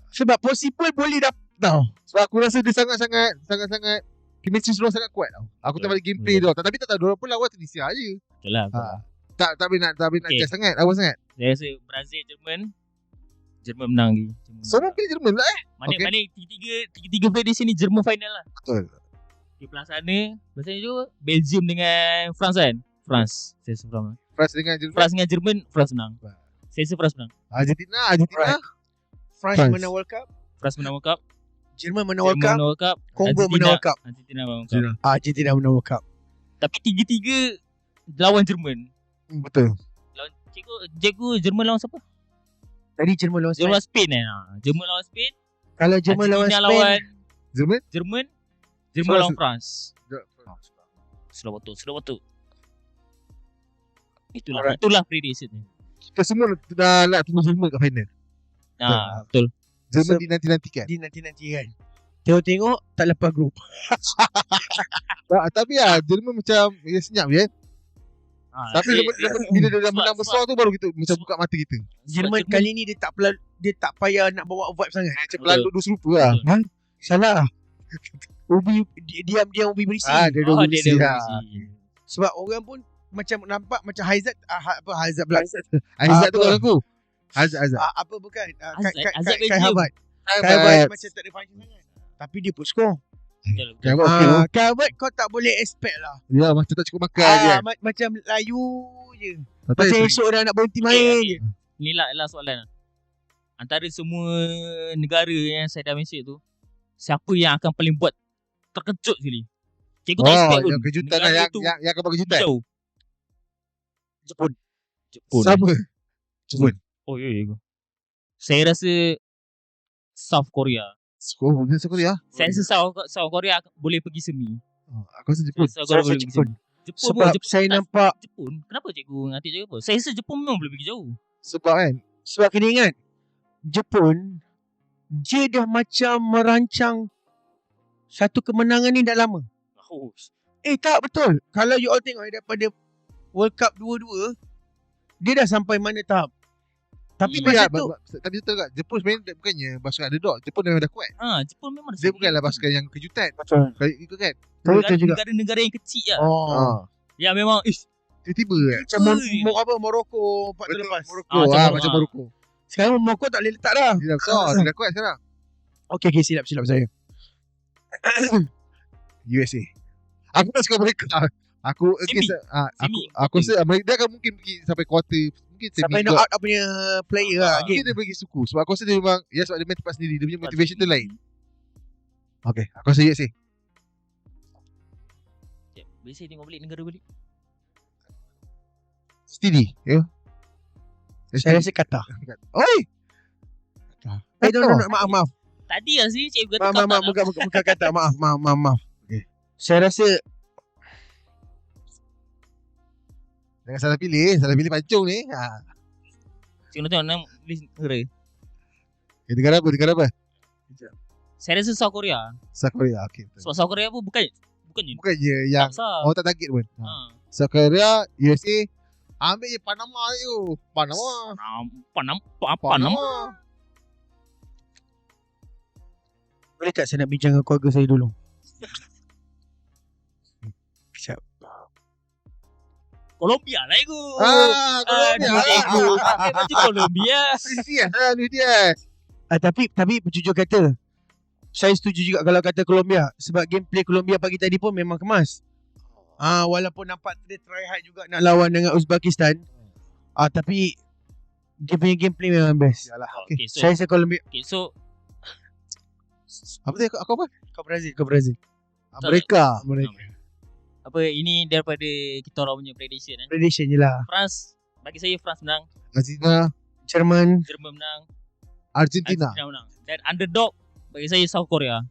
[SPEAKER 2] Sebab possible boleh dapat tau.
[SPEAKER 3] Sebab aku rasa dia sangat-sangat chemistry diorang sangat kuat tau. Aku tak balik gameplay dia. Tapi tak tahu diorang pun lawan Tunisia je.
[SPEAKER 1] Betul lah.
[SPEAKER 3] Tak boleh nak
[SPEAKER 1] Okay.
[SPEAKER 3] judge sangat. Awal sangat.
[SPEAKER 1] Saya rasa Brazil, Jerman menang lagi.
[SPEAKER 3] Semua pilih Jerman lah
[SPEAKER 1] Mana
[SPEAKER 3] Okay.
[SPEAKER 1] tiga prediction ni Jerman final lah.
[SPEAKER 3] Betul.
[SPEAKER 1] Di belah sana, biasanya juga Belgium dengan France kan? France. Saya rasa France.
[SPEAKER 3] France dengan Jerman.
[SPEAKER 1] France dengan Jerman, France menang. Saya rasa France menang.
[SPEAKER 3] Argentina.
[SPEAKER 2] Right. France menang World Cup.
[SPEAKER 1] France menang World Cup.
[SPEAKER 2] Jerman menang World Cup.
[SPEAKER 1] menang World Cup.
[SPEAKER 2] Congo menang World Cup.
[SPEAKER 1] Argentina menang World Cup.
[SPEAKER 2] Argentina menang World Cup.
[SPEAKER 1] Tapi tiga-tiga lawan Jerman.
[SPEAKER 3] Betul.
[SPEAKER 1] Lawan cikgu Jerman lawan siapa?
[SPEAKER 2] Tadi Jerman lawan
[SPEAKER 1] Jerman
[SPEAKER 2] Spain.
[SPEAKER 1] Spain Jerman lawan Spain.
[SPEAKER 2] Kalau Jerman lawan
[SPEAKER 1] Argentina
[SPEAKER 2] Spain,
[SPEAKER 1] lawan
[SPEAKER 3] Jerman?
[SPEAKER 1] Jerman.
[SPEAKER 3] So,
[SPEAKER 1] Jerman lawan France.
[SPEAKER 3] Ya.
[SPEAKER 1] Sudah betul. Itulah prediction ni.
[SPEAKER 3] Kita semua nak tunggu Jerman kat final.
[SPEAKER 1] Betul.
[SPEAKER 3] Jerman dinanti-nantikan.
[SPEAKER 2] nanti kan. Tengok tak lepas grup.
[SPEAKER 3] Tapi Jerman macam senyap je. Tapi bila dia dah menang besar tu baru kita macam buka mata kita.
[SPEAKER 2] Jerman kali ni dia tak payah nak bawa vibe sangat.
[SPEAKER 3] Macam pelanduk dua serupa lah.
[SPEAKER 2] Salah. Ubi diam-diam Ubi berisi.
[SPEAKER 3] Dia dah berisi.
[SPEAKER 2] Sebab orang pun macam nampak macam Hazard Hazard pula.
[SPEAKER 3] Hazard tu kalau aku. Hazard.
[SPEAKER 2] Apa bukan?
[SPEAKER 1] Hazard
[SPEAKER 2] Kai Havertz. Kai Havertz macam tak ada function sangat. Tapi dia put score. Kai Havertz kau tak boleh expect lah.
[SPEAKER 3] Ya, macam tak cukup makan dia.
[SPEAKER 2] Macam layu je. Macam esok dah nak berhenti main je.
[SPEAKER 1] Inilah soalan. Antara semua negara yang saya dah mention tu, siapa yang akan paling buat terkejut sekali? Cikgu tak expect pun.
[SPEAKER 3] Kejutan lah yang akan buat kejutan.
[SPEAKER 1] Jauh. Jepun.
[SPEAKER 3] Siapa? Jepun.
[SPEAKER 1] Oh ya. Saya rasa South Korea.
[SPEAKER 3] South Korea.
[SPEAKER 1] Saya rasa South Korea boleh pergi semi.
[SPEAKER 3] Aku rasa Jepun.
[SPEAKER 1] South Korea boleh pergi semi.
[SPEAKER 2] Sebab saya nampak
[SPEAKER 1] Jepun. Kenapa cikgu nanti cakap apa? Saya rasa Jepun memang boleh pergi jauh.
[SPEAKER 3] Sebab
[SPEAKER 2] kena ingat Jepun dia dah macam merancang satu kemenangan ni dah lama. Tak betul. Kalau you all tengok daripada World Cup 22 dia dah sampai mana tahap. Tapi masa tu
[SPEAKER 3] tapi betul tak? Jepun sebenarnya bukannya pasukan underdog. Jepun memang dah kuat.
[SPEAKER 1] Jepun memang
[SPEAKER 3] dia bukanlah pasukan yang kejutan.
[SPEAKER 2] Betul.
[SPEAKER 3] Kayak itu kan.
[SPEAKER 1] Negara-negara yang kecil lah. Ya memang
[SPEAKER 3] tiba-tiba
[SPEAKER 2] macam Morocco 4 lepas.
[SPEAKER 3] Macam Morocco.
[SPEAKER 2] Sekarang Morocco tak boleh letak dah.
[SPEAKER 3] Dia dah kuat sekarang.
[SPEAKER 2] Okey silap saya.
[SPEAKER 3] USA. Aku tak suka mereka. Aku rasa mereka akan mungkin pergi sampai quarter, mungkin
[SPEAKER 2] sampai knock out punya player lah.
[SPEAKER 3] Mungkin dia pergi suku. Sebab aku rasa dia memang sebab dia main tempat sendiri. Dia punya motivation tu lain. Okay, aku rasa USA.
[SPEAKER 1] Biasa tengok balik negara balik.
[SPEAKER 3] Steady, ya.
[SPEAKER 2] Saya rasa Qatar.
[SPEAKER 3] Oi.
[SPEAKER 2] Maaf.
[SPEAKER 1] Tadi lah sih cikgu kata
[SPEAKER 2] Qatar. Bukan Qatar. Maaf.
[SPEAKER 3] Okay.
[SPEAKER 2] Saya rasa
[SPEAKER 3] jangan salah pilih pancung ni.
[SPEAKER 1] Cikgu tengok nama negara.
[SPEAKER 3] Negara apa?
[SPEAKER 1] Saya rasa South Korea.
[SPEAKER 3] South Korea, okey.
[SPEAKER 1] Sebab South Korea pun bukan
[SPEAKER 3] je yang orang tak target pun. South Korea, USA, ambil je Panama tu. Panama.
[SPEAKER 2] Boleh tak saya nak bincang dengan keluarga saya dulu? Kejap.
[SPEAKER 1] Colombia lah itu.
[SPEAKER 3] Colombia.
[SPEAKER 1] Macam Colombia.
[SPEAKER 3] Dia.
[SPEAKER 2] Tapi penjujur kata, saya setuju juga kalau kata Colombia. Sebab gameplay Colombia pagi tadi pun memang kemas. Walaupun nampak dia try hard juga nak lawan dengan Uzbekistan. Tapi dia punya gameplay memang best.
[SPEAKER 1] Okay, so,
[SPEAKER 2] saya rasa Colombia.
[SPEAKER 1] Okay, so
[SPEAKER 3] apa tadi aku apa?
[SPEAKER 2] Kau Brazil.
[SPEAKER 3] Mereka.
[SPEAKER 1] Apa ini daripada kita orang punya prediction kan?
[SPEAKER 2] Prediction je lah.
[SPEAKER 1] France, bagi saya France menang.
[SPEAKER 3] Argentina,
[SPEAKER 2] Jerman
[SPEAKER 1] menang.
[SPEAKER 3] Argentina
[SPEAKER 1] menang. Dan underdog bagi saya South Korea.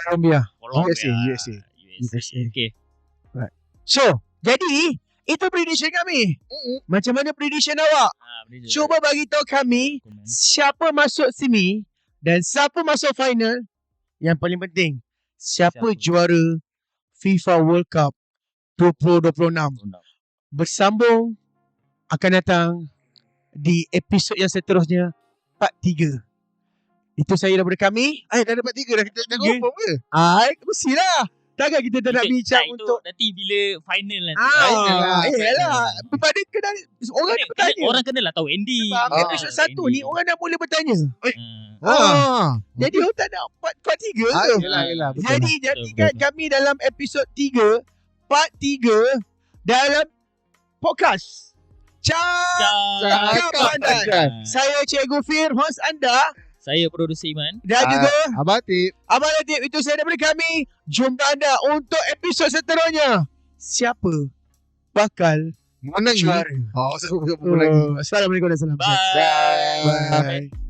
[SPEAKER 2] Colombia.
[SPEAKER 3] USA.
[SPEAKER 2] Okay. Right. So, jadi itu prediction kami. Macam mana prediction awak? Cuba bagi tahu kami siapa masuk semi dan siapa masuk final. Yang paling penting, siapa juara FIFA World Cup 2026. Bersambung akan datang di episod yang seterusnya, part 3. Itu saya daripada kami.
[SPEAKER 3] Dah dapat 3 dah. Kita dah confirm ke?
[SPEAKER 2] Mestilah. Takkan kita tak nak bincang untuk
[SPEAKER 1] nanti bila final nanti.
[SPEAKER 2] Yalah. Pada kena orang nak bertanya.
[SPEAKER 1] Orang kenalah tahu ending.
[SPEAKER 2] Episod 1 ni orang dah boleh bertanya. Jadi orang tak nak part 3 ke?
[SPEAKER 3] Yalah.
[SPEAKER 2] Jadi jadikan kami dalam episod 3, part 3 dalam podcast Cakap Pandai. Saya Cikgu Fir, host anda.
[SPEAKER 1] Saya produser Iman.
[SPEAKER 2] Dan juga
[SPEAKER 3] Abang Latif. Itu saya daripada kami. Jumpa anda untuk episod seterusnya. Siapa bakal Menang ni.
[SPEAKER 2] Juara.
[SPEAKER 3] Oh, saya menang.
[SPEAKER 2] Assalamualaikum warahmatullahi wabarakatuh.
[SPEAKER 1] Bye.
[SPEAKER 2] Bye.